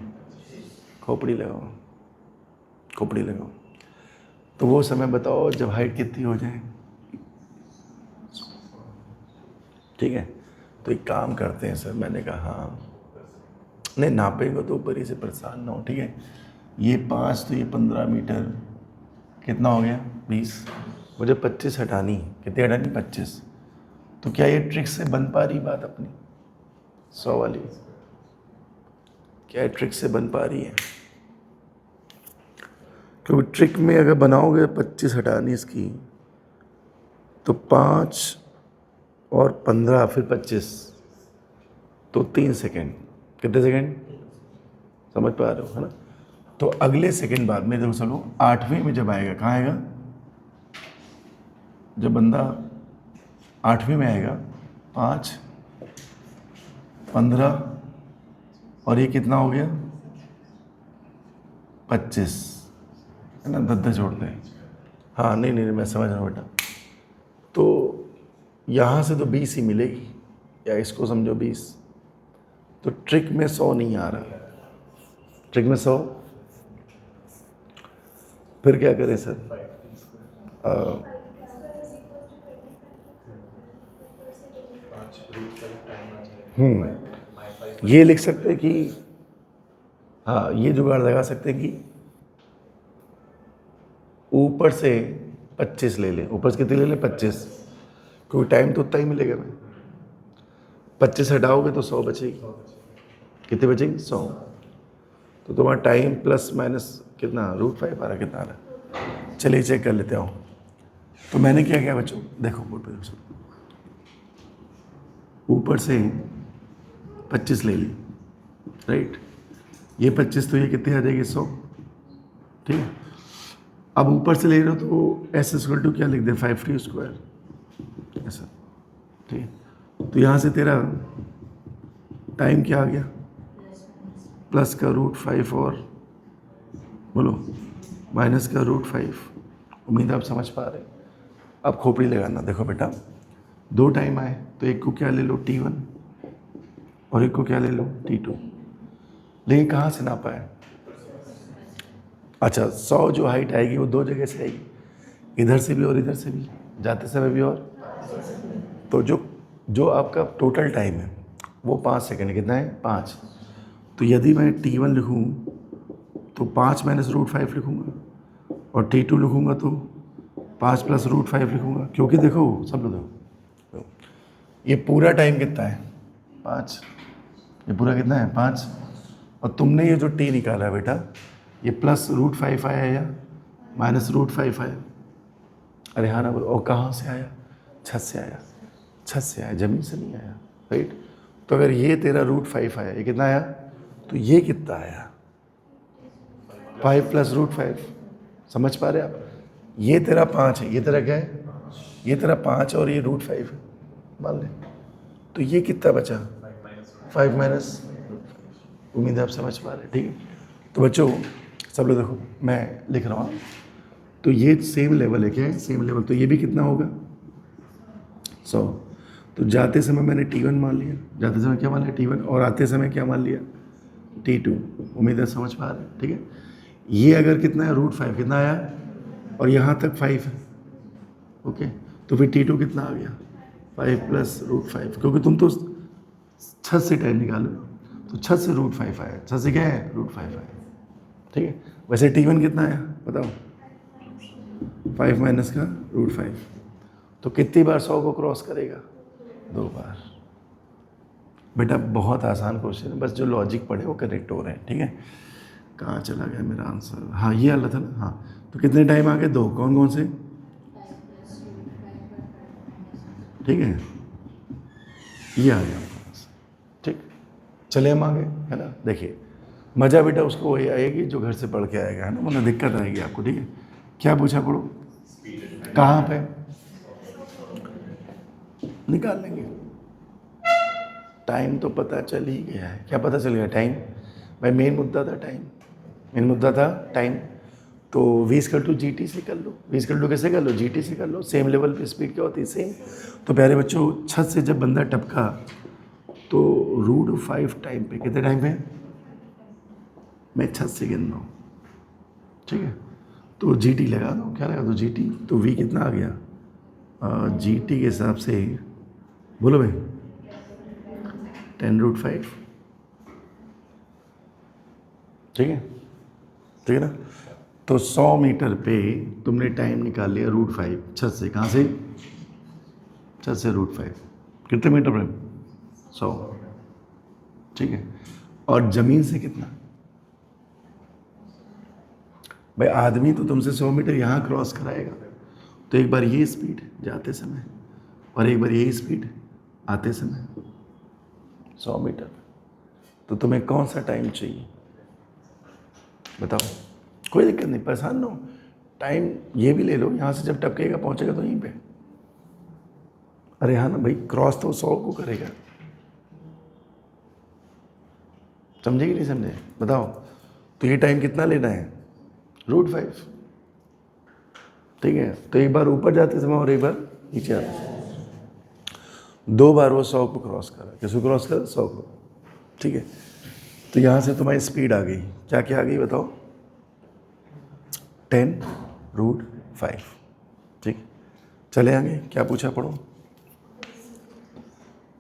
खोपड़ी लगाओ, खोपड़ी लगाओ। तो वो समय बताओ जब हाइट कितनी हो जाए? ठीक है, तो एक काम करते हैं सर। मैंने कहा हाँ, नहीं नापेंगे तो ऊपर ही से परेशान ना हो। ठीक है, ये 5 तो ये 15 मीटर, कितना हो गया? 20। मुझे 25 हटानी। कितनी हटानी? 25। तो क्या ये ट्रिक से बन पा रही बात अपनी 100 वाली? क्या ट्रिक से बन पा रही है? क्योंकि ट्रिक में अगर बनाओगे 25 हटानी इसकी, तो 5 और 15 फिर 25, तो 3 सेकेंड। कितने सेकेंड? समझ पा रहे हो, है ना? तो अगले सेकेंड बाद में देखो चलो 8वें में जब आएगा, कहाँ आएगा? जब बंदा 8वें में आएगा 5, 15 और ये कितना हो गया 25, है ना, 10 जोड़ते हैं। हाँ नहीं नहीं मैं समझ रहा हूँ बेटा। तो यहाँ से तो 20 ही मिलेगी, या इसको समझो 20। तो ट्रिक में 100 नहीं आ रहा, ट्रिक में 100। फिर क्या करें सर? ये लिख सकते हैं कि हाँ, ये जुगाड़ लगा सकते हैं कि ऊपर से 25 ले लें। ऊपर से कितने ले लें? 25, क्योंकि टाइम तो उतना ही मिलेगा। मैं 25 हटाओगे तो 100 बचेगी। कितने बचेगी? 100। तो तुम्हारा टाइम प्लस माइनस कितना, √5 आ रहा, कितना आ रहा? चलिए चेक कर लेते हो। तो मैंने क्या किया बच्चों, देखो बोर्ड पे ऊपर से 25 ले ली, राइट। ये 25 तो ये कितनी आ जाएगी? 100, ठीक है। अब ऊपर से ले रहे हो तो एस इक्वल टू क्या लिख दे? 5t², ऐसा, ठीक है। तो यहाँ से तेरा टाइम क्या आ गया? प्लस का √5 और बोलो माइनस का √5। उम्मीद आप समझ पा रहे। अब खोपड़ी लगाना। देखो बेटा, 2 टाइम आए तो एक को क्या ले लो? t1 और एक को क्या ले लो? t2। लेकिन कहाँ से नापा है? अच्छा, 100 जो हाइट आएगी वो 2 जगह से आएगी, इधर से भी और इधर से भी, जाते समय भी। और तो जो आपका टोटल टाइम है वो 5 सेकेंड है। कितना है? 5। तो यदि मैं t1 लिखूँ तो 5 माइनस √5 लिखूँगा, और t2 लिखूँगा तो 5 प्लस √5 लिखूँगा। क्योंकि देखो सब लोग, देखो ये पूरा टाइम कितना है? 5। ये पूरा कितना है? 5। और तुमने ये जो t निकाला है बेटा, ये प्लस √5 आया या माइनस √5 आया? अरे हाँ ना बोलो। और कहाँ से आया? छत से आया। छत से आया, ज़मीन से नहीं आया, राइट। तो अगर ये तेरा √5 आया, ये कितना आया? तो ये कितना आया? 5 प्लस √5। समझ पा रहे आप? ये तेरा 5 है, ये तेरा क्या है? ये तेरा 5 और ये √5 है, मान ले। तो ये कितना बचा? 5 माइनस। उम्मीद है आप समझ पा रहे, ठीक है। तो बच्चों सब लोग देखो, मैं लिख रहा हूँ। तो ये सेम लेवल है, क्या है? Same level. तो ये भी कितना होगा? 100। तो जाते समय मैंने t1 मान लिया, जाते समय क्या मान लिया? t1। और आते समय क्या मान लिया? t2। उम्मीद है समझ पा रहे, ठीक है। ये अगर कितना है? √5 कितना आया? और यहाँ तक 5 है, ओके। तो फिर t2 कितना आ गया? 5 प्लस √5, क्योंकि तुम तो छत से टाइम निकालो, तो छत से √5 आया। छत से क्या है? √5 आया, ठीक है। वैसे t1 कितना आया बताओ? 5 माइनस का √5। तो कितनी बार 100 को क्रॉस करेगा? 2 बार। बेटा बहुत आसान क्वेश्चन है, बस जो लॉजिक पढ़े वो करेक्ट हो रहे हैं, ठीक है। कहाँ चला गया मेरा आंसर? हाँ ये वाला था ना। हाँ, तो कितने टाइम आ गए? 2। कौन कौन से? ठीक है, ये आ गया आपके पास, ठीक। चले हम आगे, है ना। देखिए मज़ा बेटा उसको वही आएगी जो घर से पढ़ के आएगा, है ना, मतलब दिक्कत आएगी आपको, ठीक है। क्या पूछा? पढ़ो। कहाँ पे? निकाल लेंगे। टाइम तो पता चल ही गया है। क्या पता चल गया? टाइम। भाई मेन मुद्दा था टाइम, मेन मुद्दा था टाइम। तो v/gt से कर लो। v/, कैसे कर लो? gt से कर लो। सेम लेवल पे स्पीड क्या होती है? सेम। तो प्यारे बच्चों, छत से जब बंदा टपका तो √5 टाइम पे, कितने टाइम पे? मैं छत से गिन रहा हूँ, ठीक है। तो gt लगा दो। क्या लगा दो? gt। तो v कितना आ गया? gt के हिसाब से बोलो भाई, 10√5, ठीक है, ठीक है ना। तो 100 मीटर पे तुमने टाइम निकाल लिया √5 छत से। कहाँ से? छत से √5। कितने मीटर पे? 100, ठीक है। और ज़मीन से कितना? भाई आदमी तो तुमसे 100 मीटर यहाँ क्रॉस कराएगा, तो एक बार ये स्पीड जाते समय और एक बार यही स्पीड आते समय, 100 मीटर। तो तुम्हें कौन सा टाइम चाहिए बताओ? कोई दिक्कत नहीं, परेशान ना हो। टाइम ये भी ले लो, यहाँ से जब टपकेगा पहुँचेगा तो यहीं पे। अरे हाँ ना भाई, क्रॉस तो 100 को करेगा। समझे कि नहीं समझे? बताओ। तो ये टाइम कितना लेना है? √5। ठीक है, तो एक बार ऊपर जाते समय और एक बार नीचे आते समय। 2 बार वो 100 को क्रॉस करा। किसको क्रॉस करा? 100 को। ठीक है, तो यहाँ से तुम्हारी स्पीड आ गई। क्या क्या आ गई बताओ? 10√5। ठीक, चले आगे। क्या पूछा पढ़ो।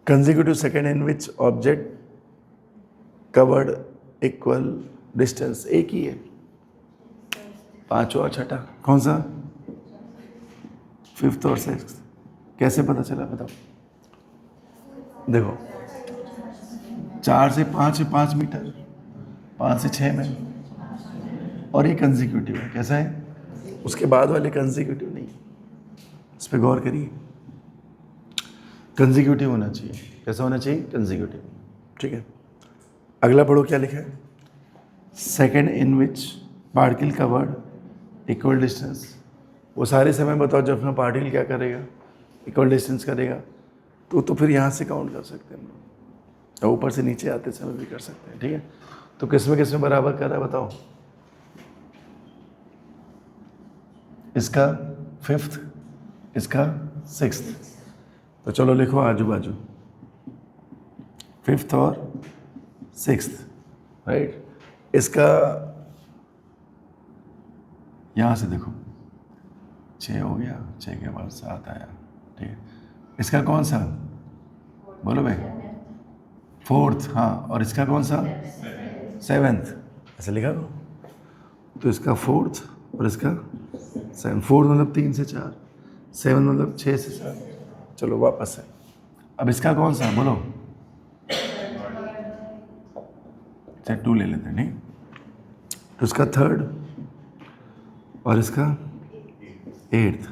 Consecutive second in which object covered equal distance. एक ही है, पांचवा छठा कौन सा? 5th और 6th। कैसे पता चला बताओ? देखो, 4 से 5 है 5 मीटर, 5 से 6 में, और ये कंसेक्यूटिव है। कैसा है? उसके बाद वाले कंसेक्यूटिव नहीं। इस पर गौर करिए, कंसेक्यूटिव होना चाहिए। कैसा होना चाहिए? कंसेक्यूटिव। ठीक है, अगला पढ़ो क्या लिखा है। Second in which particle covered equal distance. वो सारे समय बताओ जब अपना पार्टिकल क्या करेगा? इक्वल डिस्टेंस करेगा। तो फिर यहाँ से काउंट कर सकते हैं हम लोग, और ऊपर से नीचे आते समय भी कर सकते हैं। ठीक है, तो किस में बराबर कर रहा है बताओ? इसका 5th, इसका 6th। तो चलो लिखो आजू बाजू, 5th और 6th। राइट, इसका यहाँ से देखो 6 हो गया, 6 के बाद 7 आया। ठीक है, इसका कौन सा? बोलो भाई। 4th, हाँ। और इसका कौन सा? 7th। ऐसे लिखा दो। तो इसका 4th और इसका 7th। 4th मतलब 3 से 4, 7 मतलब 6 से 7। चलो वापस है। अब इसका कौन सा? बोलो। 2 ले लेते हैं। नहीं, तो इसका 3rd और इसका 8th।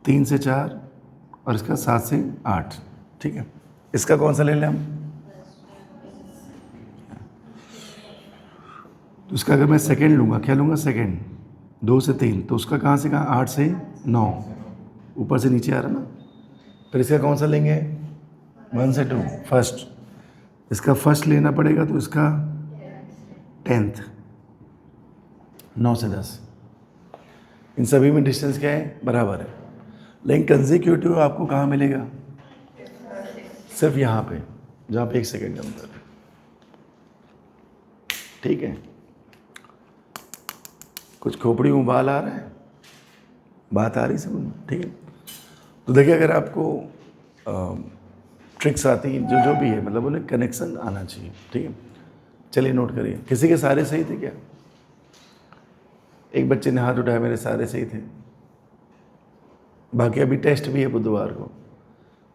3 से 4 और इसका 7 से 8। ठीक है, इसका कौन सा ले लें हम? तो इसका अगर मैं सेकेंड लूँगा, क्या लूँगा? सेकेंड। 2 से 3, तो उसका कहाँ से कहाँ? 8 से 9, ऊपर से नीचे आ रहा ना। फिर इसका कौन सा लेंगे? 1 से 2, फर्स्ट। इसका फर्स्ट लेना पड़ेगा, तो इसका 10th। 9 से 10। इन सभी में डिस्टेंस क्या है? बराबर है। लेकिन कंसेक्यूटिव आपको कहाँ मिलेगा? सिर्फ यहाँ पे, जहाँ पे 1 सेकेंड का अंतर है। ठीक है, कुछ खोपड़ी में बाल आ रहा है, बात आ रही समझ में? ठीक है, तो देखिए, अगर आपको ट्रिक्स आती हैं, जो भी है, मतलब उन्हें कनेक्शन आना चाहिए। ठीक है, चलिए नोट करिए। किसी के सारे सही थे क्या? एक बच्चे ने हाथ उठाया, मेरे सारे सही थे। बाकी अभी टेस्ट भी है बुधवार को,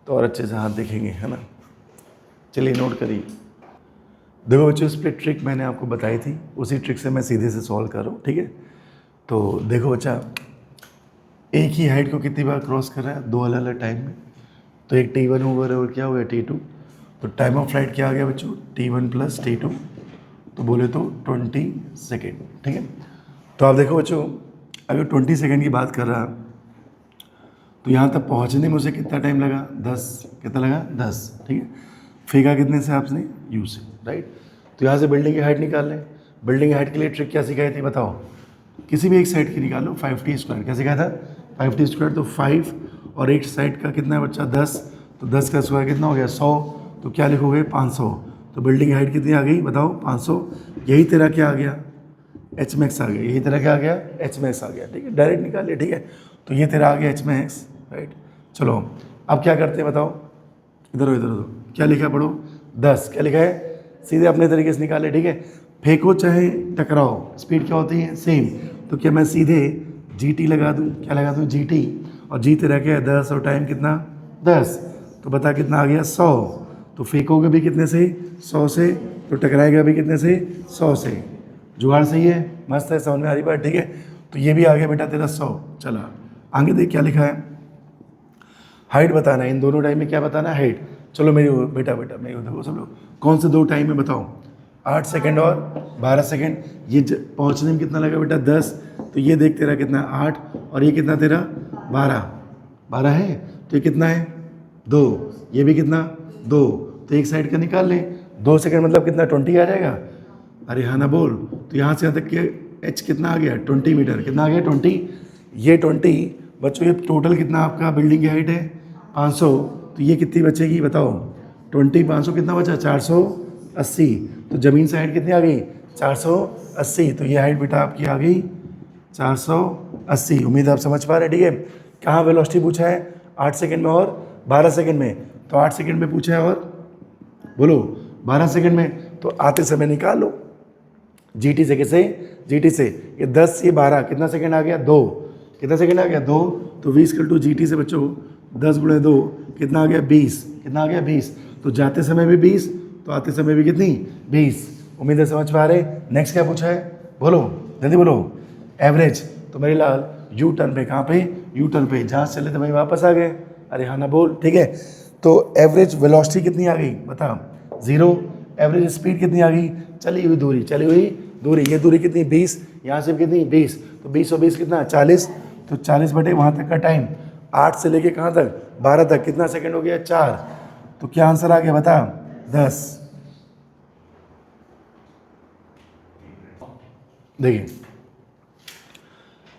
तो और अच्छे से हाथ दिखेंगे, है ना। चलिए नोट करिए। देखो बच्चों, स्प्लिट ट्रिक मैंने आपको बताई थी, उसी ट्रिक से मैं सीधे से सॉल्व कर रहा हूँ। ठीक है, तो देखो बच्चा, एक ही हाइट को कितनी बार क्रॉस कर रहा है? 2 अलग अलग टाइम में। तो एक T1 ओवर और क्या हुआ? T2। तो टाइम ऑफ फ्लाइट क्या आ गया बच्चों? T1 + T2। तो बोले तो 20 सेकेंड। ठीक है, तो आप देखो बच्चों, अगर 20 सेकेंड की बात कर रहा, तो यहाँ तक पहुँचने में उसे कितना टाइम लगा? 10। कितना लगा? 10। ठीक है, फेंका कितने से आपने? U से। राइट, तो यहाँ से बिल्डिंग की हाइट निकाल लें। बिल्डिंग की हाइट के लिए ट्रिक क्या सिखाई थी बताओ? किसी भी एक साइड की निकालो, 5t²। क्या सिखाया था? 5t²। तो 5 और 8 साइड का कितना है बच्चा? 10। तो 10 का स्क्वायर कितना हो गया? 100। तो क्या लिखोगे? 500। तो बिल्डिंग की हाइट कितनी आ गई बताओ? 500। यही तेरा क्या आ गया? Hmax आ गया। यही तेरा क्या आ गया? Hmax आ गया। ठीक है, डायरेक्ट निकालिए। ठीक है, तो ये तेरा आ गया Hmax। राइट, चलो अब क्या करते हैं बताओ? इधर इधर क्या लिखा है पढ़ो? 10। क्या लिखा है? सीधे अपने तरीके से निकाले। ठीक है, फेंको चाहे टकराओ, स्पीड क्या होती है? सेम। तो क्या मैं सीधे GT लगा दूं? क्या लगा दूं? GT। और G तेरा क्या है? 10। और टाइम कितना? 10। तो बता कितना आ गया? 100। तो फेंकोगे भी कितने से? 100 से। तो टकराएगा भी कितने से? 100 से। जुगाड़ सही है, मस्त है, समझ में आ रही बात? ठीक है, तो ये भी आ गया बेटा तेरा 100। चला आगे देख क्या लिखा है? हाइट बताना है। इन दोनों टाइम में क्या बताना है? हाइट। चलो मेरी बेटा मेरी देखो सब लोग, कौन से 2 टाइम में बताओ? 8 सेकेंड और 12 सेकेंड। ये पहुंचने में कितना लगा बेटा? 10। तो ये देख तेरा कितना? 8। और ये कितना तेरा? 12। 12 है, तो ये कितना है? 2, ये भी कितना 2, तो एक साइड का निकाल लें, 2 सेकंड मतलब कितना 20 आ जाएगा। अरे हाँ ना बोल, तो यहाँ से यहाँ तक के एच कितना आ गया 20 मीटर, कितना आ गया 20, ये 20 बच्चों, ये टोटल कितना आपका बिल्डिंग की हाइट है 500, तो ये कितनी बचेगी बताओ, 20 500 कितना बचा 480, तो ज़मीन से हाइट कितनी आ गई 480, तो ये हाइट बेटा आपकी आ गई 480। उम्मीद आप समझ पा रहे हैं, ठीक है। कहाँ वेलोसिटी पूछा है 8 सेकंड में और 12 सेकंड में, तो 8 सेकंड में पूछा है और बोलो 12 सेकंड में, तो आते समय निकाल लो जीटी से। कैसे जीटी से, ये 10 ये 12 कितना सेकंड आ गया 2, कितना सेकंड आ गया 2, तो 20 टू जीटी से बच्चों 10 गुणे 2 कितना आ गया 20, कितना आ गया 20, तो जाते समय भी 20 तो आते समय भी कितनी 20। उम्मीद है समझ पा रहे। नेक्स्ट क्या पूछा है बोलो जल्दी बोलो। एवरेज, तो मेरे लाल यू टर्न पे, कहाँ पे यू टर्न पे, जहाँ से चले थे वहीं वापस आ गए। अरे हाँ ना बोल, ठीक है। तो एवरेज वेलोसिटी कितनी आ गई बता 0, एवरेज स्पीड कितनी आ गई, चली हुई दूरी, चली हुई दूरी, ये दूरी कितनी 20, यहाँ से कितनी 20, तो 20 और 20 कितना 40, तो 40 बटे वहाँ तक का टाइम 8 से लेके कहाँ तक 12 तक कितना सेकंड हो गया 4, तो क्या आंसर आ गया बता 10। देखिए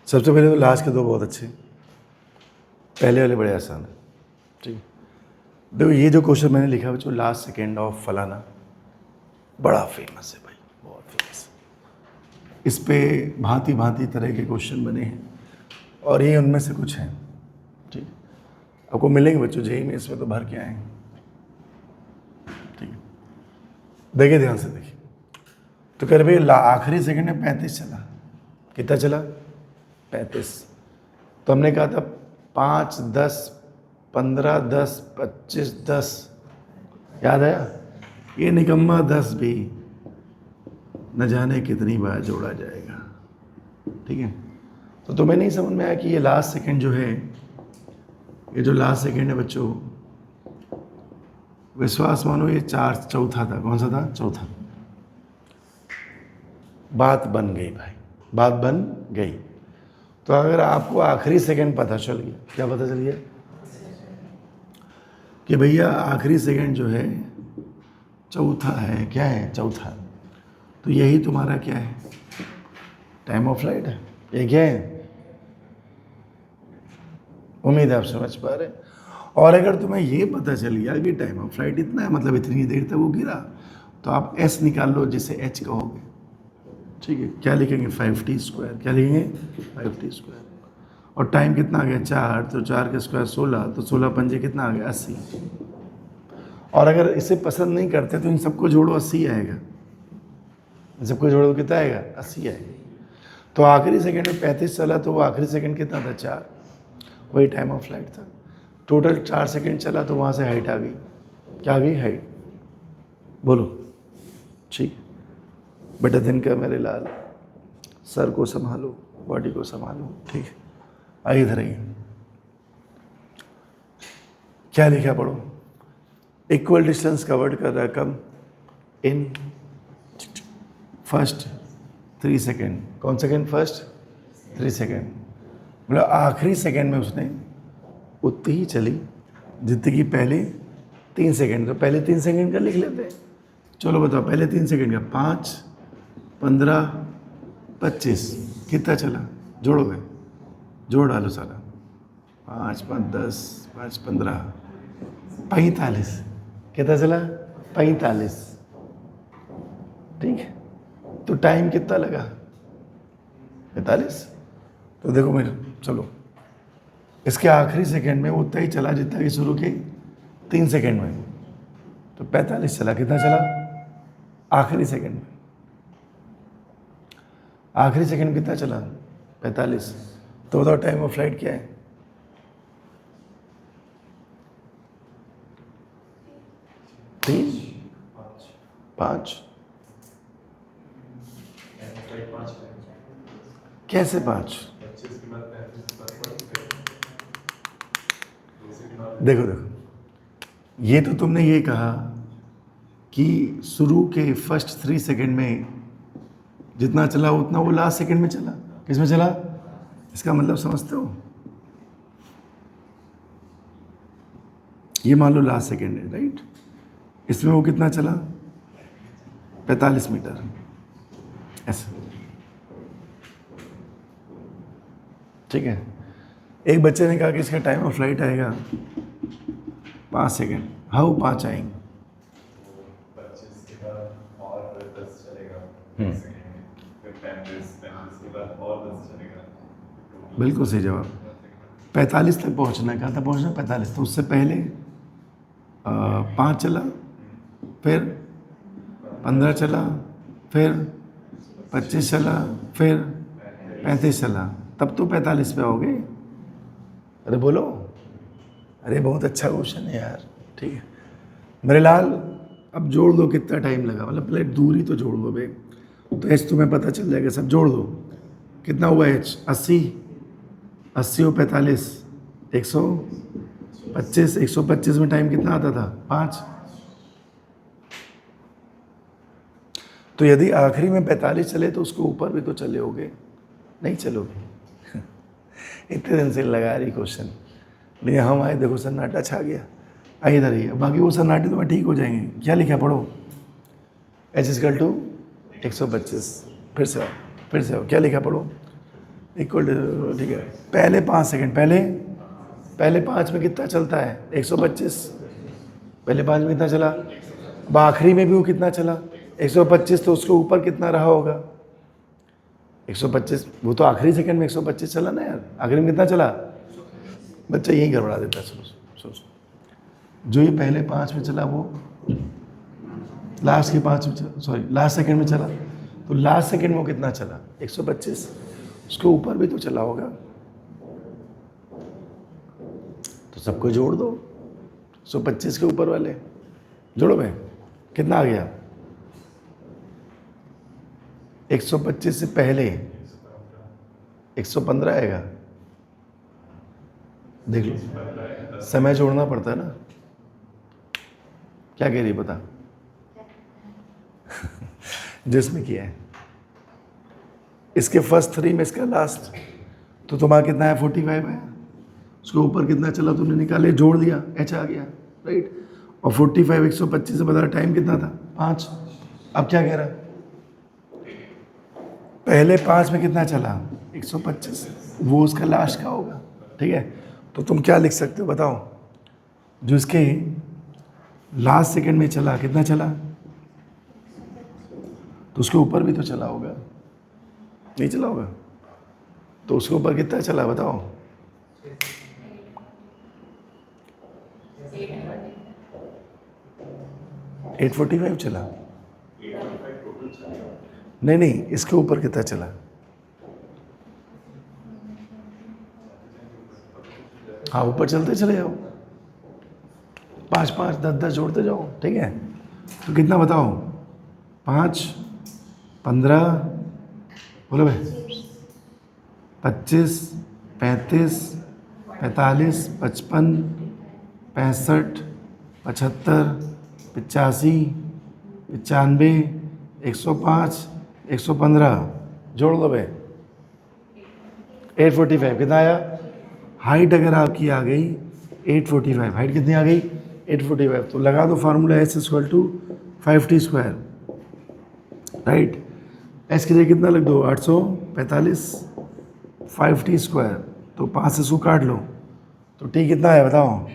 सबसे पहले तो लास्ट के दो बहुत अच्छे, पहले वाले बड़े आसान है, ठीक। देखो ये जो क्वेश्चन मैंने लिखा बच्चों, लास्ट सेकेंड ऑफ फलाना, बड़ा फेमस है भाई, बहुत फेमस। इस पे भांति भांति तरह के क्वेश्चन बने हैं और ये उनमें से कुछ हैं, ठीक। आपको मिलेंगे बच्चों जेई में, इसमें तो भर के आएंगे, ठीक है। देखिए ध्यान से देखिए, तो कह रहे भाई आखिरी सेकंड में 35 चला, कितना चला 35, तो हमने कहा था 5 10 15 10 25 10, याद आया, ये निकम्मा 10 भी न जाने कितनी बार जोड़ा जाएगा, ठीक है। तो तुम्हें नहीं समझ में आया कि ये लास्ट सेकंड जो है, ये जो लास्ट सेकंड है बच्चों, विश्वास मानो ये चौथा था, कौन सा था चौथा। बात बन गई भाई, बात बन गई। तो अगर आपको आखिरी सेकंड पता चल गया, क्या पता चल गया कि भैया आखिरी सेकंड जो है चौथा है, क्या है चौथा, तो यही तुम्हारा क्या है टाइम ऑफ फ्लाइट है, ये क्या है। उम्मीद है आप समझ पा रहे। और अगर तुम्हें ये पता चल गया कि टाइम ऑफ फ्लाइट इतना है, मतलब इतनी देर तक वो गिरा, तो आप एस निकाल लो जिसे एच कहोगे, ठीक है। क्या लिखेंगे 5t², क्या लिखेंगे 5t², और टाइम कितना आ गया 4, तो 4 का स्क्वायर 16, तो 16 पंजे कितना आ गया 80। और अगर इसे पसंद नहीं करते तो इन सबको जोड़ो 80 आएगा, इन सबको जोड़ो कितना आएगा 80 आएगा। तो आखिरी सेकंड में 35 चला, तो वो आखिरी सेकंड कितना था 4, वही टाइम ऑफ फ्लाइट था। टोटल 4 सेकंड चला, तो वहाँ से हाइट आ गई, क्या आ गई हाइट, बोलो ठीक। बेटा दिन का मेरे लाल, सर को संभालो, बॉडी को संभालो, ठीक है। आइए इधर आइए, क्या लिखा पढ़ो। इक्वल डिस्टेंस कवर्ड कर रकम इन फर्स्ट 3 सेकेंड, कौन सेकेंड फर्स्ट 3 सेकेंड, मतलब आखिरी सेकेंड में उसने उतनी ही चली जितनी कि पहले 3 सेकेंड, तो पहले 3 सेकेंड का लिख लेते हैं। चलो बताओ पहले 3 सेकेंड का 5 15 25 कितना चला, जोड़ोगे, जोड़ डालो सारा, 5 5 10 5 15 45, कितना चला 45, ठीक है। तो टाइम कितना लगा 45। तो देखो मेरे, चलो इसके आखिरी सेकंड में उतना ही चला जितना कि शुरू के 3 सेकंड में, तो 45 चला, कितना चला आखिरी सेकंड में, आखिरी सेकंड कितना चला 45। तो बताओ टाइम ऑफ फ्लाइट क्या है 3 5, कैसे 5, देखो देखो, ये तो तुमने ये कहा कि शुरू के फर्स्ट 3 सेकंड में जितना चला उतना वो लास्ट सेकंड में चला, किस में चला, इसका मतलब समझते हो, ये मान लो लास्ट सेकेंड है, राइट। इसमें वो कितना चला, 45 मीटर, ऐसा, ठीक है। एक बच्चे ने कहा कि इसका टाइम ऑफ फ्लाइट आएगा 5 सेकेंड। हाउ 5 आएंगे? 25 के बाद और 10 चलेगा, फिर 35 के बाद और 10 चलेगा। बिल्कुल सही जवाब। 45 तक पहुंचना है, कहाँ तक पहुंचना? 45। तो उससे पहले 5 चला, फिर 15 चला, फिर 25 चला, फिर 35 चला, तब तो 45 पे आओगे। अरे बोलो, अरे बहुत अच्छा क्वेश्चन है यार, ठीक है। मेरे लाल, अब जोड़ दो कितना टाइम लगा, मतलब पहले दूरी तो जोड़ दो बे, तो एच तुम्हें पता चल जाएगा, सब जोड़ दो। कितना हुआ एच? 80, 80 और 45, 125। 125 में टाइम कितना आता था? 5। तो यदि आखिरी में 45 चले तो उसको ऊपर भी तो चले होगे, नहीं चलोगे। इतने दिन से लगा रही क्वेश्चन, लेकिन हम आए, देखो सन्नाटा छा गया। आइए इधर ही, बाकी वो सन्नाटे तो ठीक हो जाएंगे। क्या लिखा पढ़ो? H equal to 125। फिर से आओ, फिर से आओ, क्या लिखा पढ़ो? इक्वल टू, ठीक है। पहले 5 सेकेंड, पहले 5 में कितना चलता है? 125। पहले 5 में कितना चला? अब आखिरी में भी वो कितना चला? 125। तो उसके ऊपर कितना रहा होगा? 125। वो तो आखिरी सेकंड में 125 चला ना यार, आखिरी में कितना चला? बच्चा यही गड़बड़ा देता है। सोचो, जो ये पहले 5 में चला वो लास्ट के 5 में चला, सॉरी लास्ट सेकंड में चला, तो लास्ट सेकंड में वो कितना चला? 125। उसके ऊपर भी तो चला होगा, तो सबको जोड़ दो। 125 के ऊपर वाले जोड़ो भाई, कितना आ गया? 125 से पहले 115 आएगा। देख लो, समय जोड़ना पड़ता है ना। क्या कह रही पता? जिसमें किया है इसके फर्स्ट 3 में इसका लास्ट, तो तुम्हारा कितना है? 45 है। उसके ऊपर कितना चला तुमने निकाले, जोड़ दिया, एच आ गया, राइट। और 45 125 से बता, टाइम कितना था? 5। अब क्या कह रहा है? पहले 5 में कितना चला? 125, वो उसका लास्ट का होगा, ठीक है। तो तुम क्या लिख सकते हो बताओ? जो इसके लास्ट सेकंड में चला, कितना चला? तो उसके ऊपर भी तो चला होगा, नहीं चला होगा? तो उसके ऊपर कितना चला बताओ? 845 चला। नहीं, इसके ऊपर कितना चला? हाँ, ऊपर चलते चले जाओ, 5 5 10 10 जोड़ते जाओ, ठीक है। तो कितना बताओ? 5 15, बोलो भाई, 25 35 45 55 65 75 85 95 105 115, जोड़ दो भाई। 845 कितना आया? हाइट अगर आपकी आ गई 845, हाइट कितनी आ गई? 845। तो लगा दो formula S equal to 5t², right. S के लिए कितना लग दो? 845, 5t²। तो 5 से इसको काट लो, तो टी कितना है बताओ?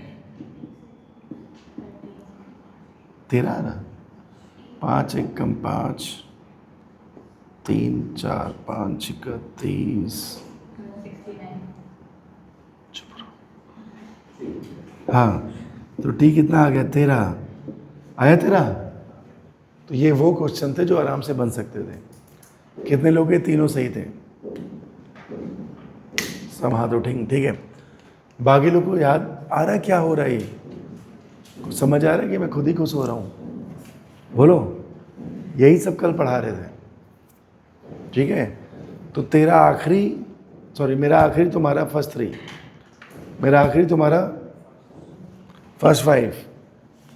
13 ना। 5 1 कम 5, 3 4 5 31, हाँ, तो टी कितना आ गया? 13 आया। 13। तो ये वो क्वेश्चन थे जो आराम से बन सकते थे। कितने लोग ये तीनों सही थे? सब हाथ उठेंगे, ठीक है। बाकी लोग को याद आ रहा है क्या हो रहा है? कुछ समझ आ रहा है कि मैं खुद ही खुश हो रहा हूँ? बोलो, यही सब कल पढ़ा रहे थे, ठीक है। तो तेरा आखिरी, सॉरी मेरा आखिरी तुम्हारा फर्स्ट 3, मेरा आखिरी तुम्हारा फर्स्ट 5,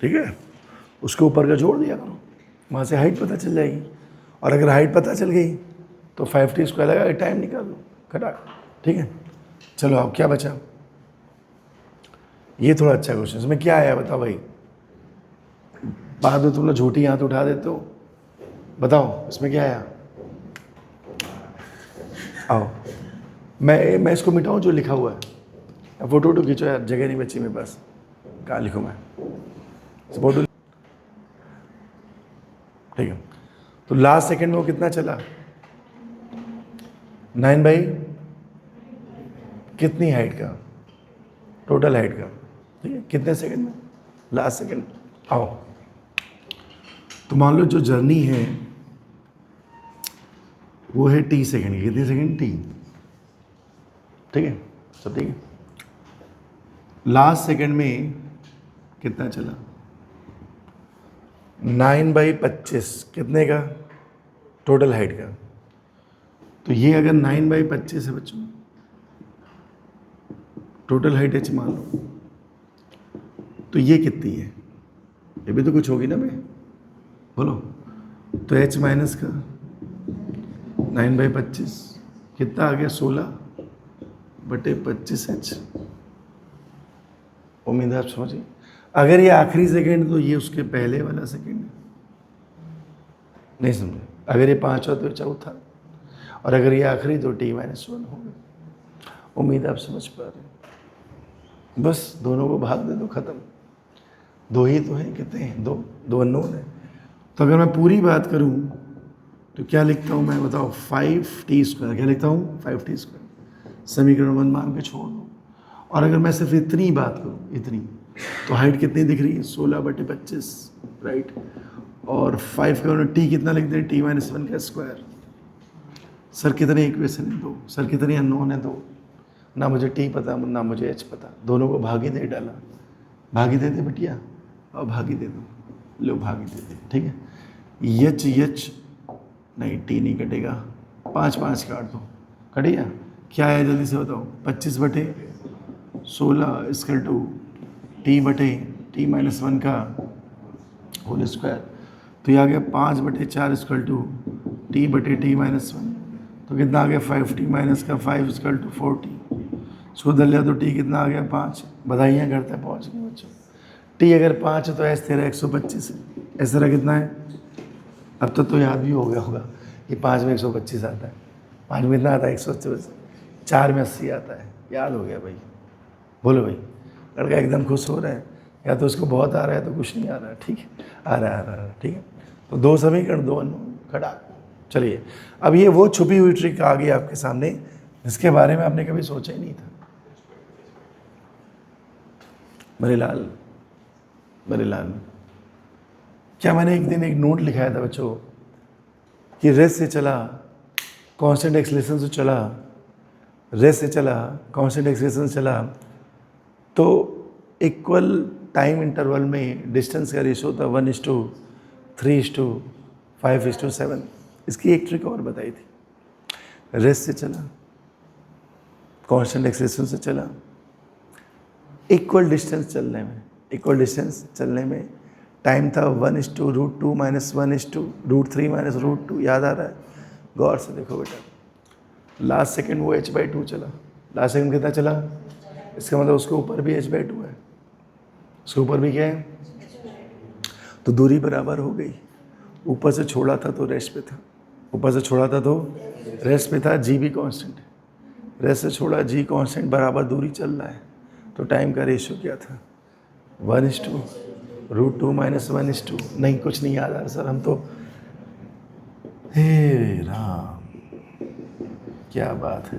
ठीक है। उसके ऊपर का जोड़ दिया करो, वहाँ से हाइट पता चल जाएगी। और अगर हाइट पता चल गई तो 5t² लगा, टाइम निकाल लो, खटा, ठीक है। चलो अब क्या बचा? ये थोड़ा अच्छा क्वेश्चन, इसमें क्या आया बताओ भाई, बाद में तुम लोग झूठी हाथ उठा देते हो, बताओ इसमें क्या आया। आओ मैं इसको मिटाऊं जो लिखा हुआ है, फोटो खींचो यार, जगह नहीं बची मेरे पास, कहाँ लिखूँ मैं फोटो। ठीक है, तो लास्ट सेकंड में वो कितना चला, 9 बाई कितनी हाइट का, टोटल हाइट का, ठीक है, कितने सेकंड में, लास्ट सेकंड। आओ तो मान लो जो जर्नी है वो है टी सेकंड की, कितनी सेकंड, टी, ठीक है, सब ठीक है। लास्ट सेकंड में कितना चला, 9 बाई 25 कितने का, टोटल हाइट का। तो ये अगर 9 बाई 25 है बच्चों, टोटल हाइट h मान लो, तो ये कितनी है, ये भी तो कुछ होगी ना भाई, बोलो। तो h माइनस का 9 बाई 25 कितना आ गया, 16/25h। उम्मीद है आप समझिए। अगर ये आखिरी सेकंड तो ये उसके पहले वाला सेकंड है, नहीं समझे। अगर ये 5वां तो चौथा, और अगर ये आखिरी तो t-1 होगा। उम्मीद आप समझ पा रहे हैं। बस दोनों को भाग दे दो, खत्म। दो ही तो हैं, कितने हैं, दो अननोन है। तो अगर मैं पूरी बात करूं तो क्या लिखता हूं मैं, बताओ, 5t²। क्या लिखता हूं, 5t²। समीकरण 1 मान के छोड़ दो। और अगर मैं सिर्फ इतनी बात करूं, इतनी, तो हाइट कितनी दिख रही है, 16/25, राइट। और 5 का टी कितना लिख दें, t-1 का स्क्वायर। सर कितने इक्वेशन है, 2। सर कितने अननोन है, 2। ना मुझे टी पता ना मुझे h पता, दोनों को भागी दे डाला। भागी दे दे बिटिया, और भागी दे दो, लो भागी दे दे, ठीक है। एच नहीं, टी नहीं कटेगा, 5 काट दो, कटेगा। क्या है जल्दी से बताओ, 25/16 इसकल टू t/t-1 का होल स्क्वायर। तो ये आ गया 5/4 इसकल टू t/t-1। तो कितना आ गया, 5t- का 5 इसकल टू 4t। इसको दल लिया तो t कितना आ गया, 5। बधाइयाँ करते हैं, पहुँच गए बच्चों। t अगर 5 है तो s तेरा 125 है, s तेरा कितना है, अब तो याद भी हो गया होगा कि 5 में 125 आता है, 5 में कितना आता है, 125, 4 में 80 आता है, याद हो गया भाई। बोलो भाई, लड़का एकदम खुश हो रहा है, या तो उसको बहुत आ रहा है तो कुछ नहीं आ रहा है, ठीक है, आ रहा है, ठीक है। तो 2 समीकरण, 2 अननोन, खड़ा। चलिए, अब ये वो छुपी हुई ट्रिक आ गई आपके सामने जिसके बारे में आपने कभी सोचा ही नहीं था। मेरे लाल, क्या मैंने एक दिन एक नोट लिखाया था बच्चों कि रेस से चला, कांस्टेंट एक्सेलरेशन से चला, रेस से चला, कांस्टेंट एक्सेलरेशन से चला, तो इक्वल टाइम इंटरवल में डिस्टेंस का रेशो था 1:3:5:7। इसकी एक ट्रिक और बताई थी। रेस से चला, कांस्टेंट एक्सेलरेशन से चला, इक्वल डिस्टेंस चलने में टाइम था 1:√2 - 1:√3 - √2। याद आ रहा है, गौर से देखो बेटा। लास्ट सेकंड वो h/2 चला। लास्ट सेकंड कितना चला, इसका मतलब उसके ऊपर भी h/2 है, उसके ऊपर भी क्या है, तो दूरी बराबर हो गई। ऊपर से छोड़ा था तो रेस्ट पे था, g भी कांस्टेंट है, रेस्ट से छोड़ा, g कांस्टेंट, बराबर दूरी चल रहा है, तो टाइम का रेशियो क्या था, 1:√2 - 1:2। नहीं, कुछ नहीं याद आ रहा सर, हम तो, हे राम, क्या बात है।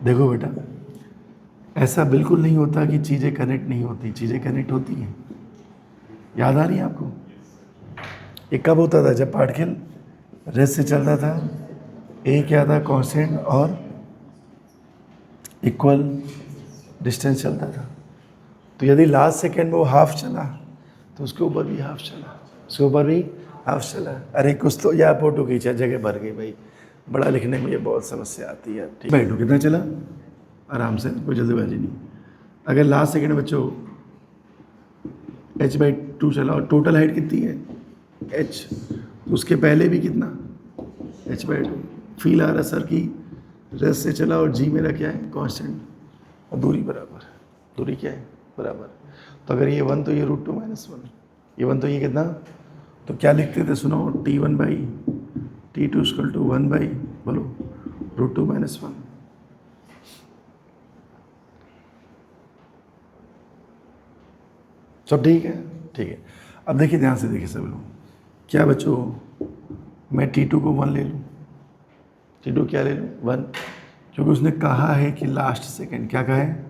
देखो बेटा, ऐसा बिल्कुल नहीं होता कि चीज़ें कनेक्ट नहीं होती, चीज़ें कनेक्ट होती हैं। याद आ रही है आपको, ये कब होता था, जब पार्टिकल रेस से चलता था, ए क्या था, कांस्टेंट, और इक्वल डिस्टेंस चलता था। तो यदि लास्ट सेकेंड में वो हाफ चला तो उसके ऊपर भी हाफ चला, अरे कुछ तो, या फोटो खींचा, जगह भर गई भाई, बड़ा लिखने में ये बहुत समस्या आती है। ठीक, बैठो, कितना चला, आराम से, कोई जल्दीबाजी नहीं। अगर लास्ट सेकेंड में बच्चों h/2 चला, और टोटल हाइट कितनी है, h, तो उसके पहले भी कितना, h/2। फील आ रहा सर कि रेस से चला और g मेरा क्या है, कांस्टेंट, और दूरी बराबर, दूरी क्या है, बराबर। तो अगर ये 1 तो ये √2 - 1, ये 1 तो ये कितना, तो क्या लिखते थे सुनो, T1/T2 = 1 बाई बोलो √2 - 1। सब ठीक है, ठीक है। अब देखिए ध्यान से देखिए सब लोग, क्या बच्चों, मैं T2 को 1 ले लूँ, T2 क्या ले लूँ 1, क्योंकि उसने कहा है कि लास्ट सेकेंड, क्या कहा है,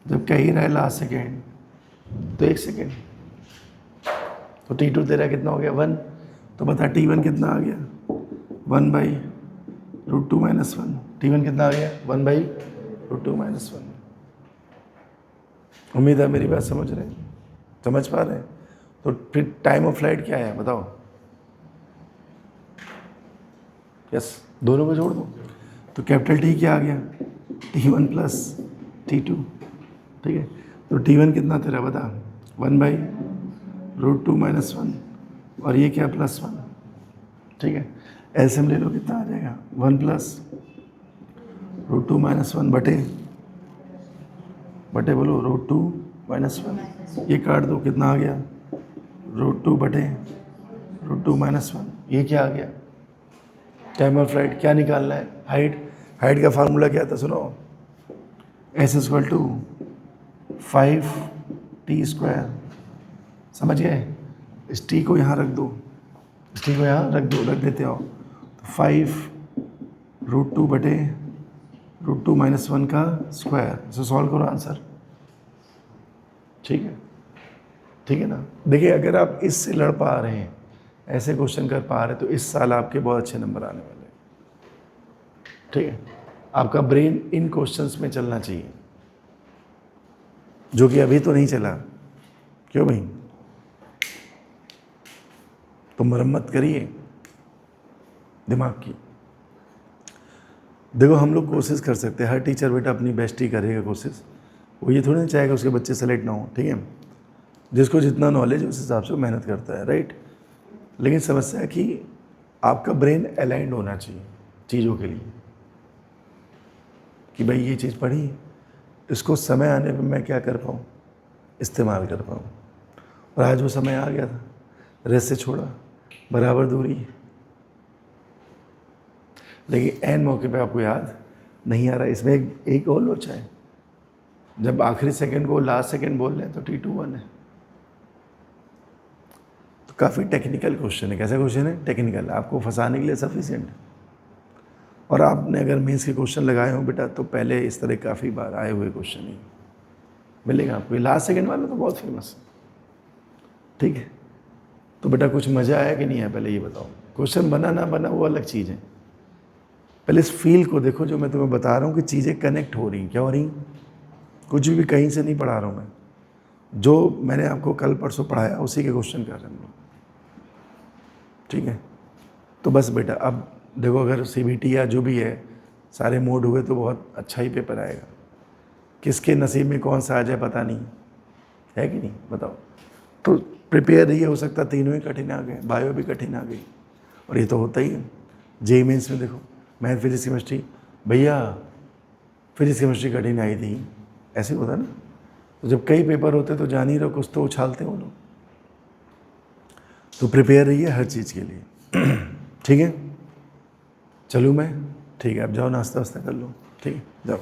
जब कह ही रहा है लास्ट सेकेंड तो 1 सेकेंड, तो T2 तेरा कितना हो गया 1, तो बता T1 कितना आ गया 1/√2 - 1, T1 कितना आ गया 1/√2 - 1। उम्मीद है मेरी बात समझ रहे हैं, समझ पा रहे हैं। तो फिर टाइम ऑफ फ्लाइट क्या है बताओ, यस दोनों को जोड़ दो, तो कैपिटल T क्या आ गया T1 + T2, ठीक है। तो T1 कितना तेरा बता 1/√2 - 1, और ये क्या +1, ठीक है। एलसीएम ले लो, कितना आ जाएगा 1 + √2 - 1 बटे बोलो √2 - 1, ये काट दो, कितना आ गया √2 बटे √2 - 1, ये क्या आ गया टाइम ऑफ फ्लाइट। क्या निकालना है, हाइट का फार्मूला क्या था सुनो, S = 5T², समझ गए। इस T को यहाँ रख दो, इस T को यहाँ रख देते हो, तो 5√2 बटे √2 - 1 का स्क्वायर, इसे सॉल्व करो आंसर, ठीक है, ठीक है ना। देखिए अगर आप इससे लड़ पा रहे हैं, ऐसे क्वेश्चन कर पा रहे हैं, तो इस साल आपके बहुत अच्छे नंबर आने वाले हैं, ठीक है। आपका ब्रेन इन क्वेश्चंस में चलना चाहिए, जो कि अभी तो नहीं चला, क्यों भाई, तो मरम्मत करिए दिमाग की। देखो हम लोग कोशिश कर सकते हैं, हर टीचर बेटा अपनी बेस्ट ही करेगा कोशिश, वो ये थोड़ी ना चाहेगा उसके बच्चे सेलेक्ट ना हो, ठीक है। जिसको जितना नॉलेज उस हिसाब से मेहनत करता है, राइट। लेकिन समस्या है कि आपका ब्रेन अलाइंड होना चाहिए चीज़ों के लिए, कि भाई ये चीज़ पढ़ी, इसको समय आने पे मैं क्या कर पाऊँ, इस्तेमाल कर पाऊँ। और आज वो समय आ गया था, रेस से छोड़ा, बराबर दूरी, लेकिन एन मौके पे आपको याद नहीं आ रहा। इसमें एक और लोचा है, जब आखिरी सेकंड को लास्ट सेकंड बोल रहे हैं तो T2 1 है, तो काफ़ी टेक्निकल क्वेश्चन है। कैसा क्वेश्चन है, टेक्निकल, आपको फंसाने के लिए सफिशिएंट। और आपने अगर मेंस के क्वेश्चन लगाए हो बेटा, तो पहले इस तरह काफ़ी बार आए हुए क्वेश्चन ही मिलेगा आपको। लास्ट सेकंड वाला तो बहुत फेमस है, ठीक है। तो बेटा कुछ मज़ा आया कि नहीं आया, पहले ये बताओ। क्वेश्चन बना ना बना वो अलग चीज़ है, पहले इस फील को देखो जो मैं तुम्हें बता रहा हूँ कि चीज़ें कनेक्ट हो रही, क्या हो रही, कुछ भी कहीं से नहीं पढ़ा रहा हूँ मैं, जो मैंने आपको कल परसों पढ़ाया उसी के क्वेश्चन कर रहे हैं, ठीक है। तो बस बेटा अब देखो, अगर CBT या जो भी है सारे मोड हुए तो बहुत अच्छा ही पेपर आएगा। किसके नसीब में कौन सा आ जाए पता नहीं है कि नहीं, बताओ। तो प्रिपेयर रहिए, हो सकता तीनों ही कठिन आ गए, बायो भी कठिन आ गई, और ये तो होता ही है। JEE मेंस में देखो, मैथ फिजिक्स केमिस्ट्री, भैया फिजिक्स केमिस्ट्री कठिन आई थी, ऐसे होता ना। तो जब कई पेपर होते तो जान ही रहो, कुछ तो उछालते हो लोग। तो प्रिपेयर रहिए हर चीज़ के लिए, ठीक है। चलूँ मैं, ठीक है, अब जाओ नाश्ता वास्ता कर लो, ठीक है, जाओ।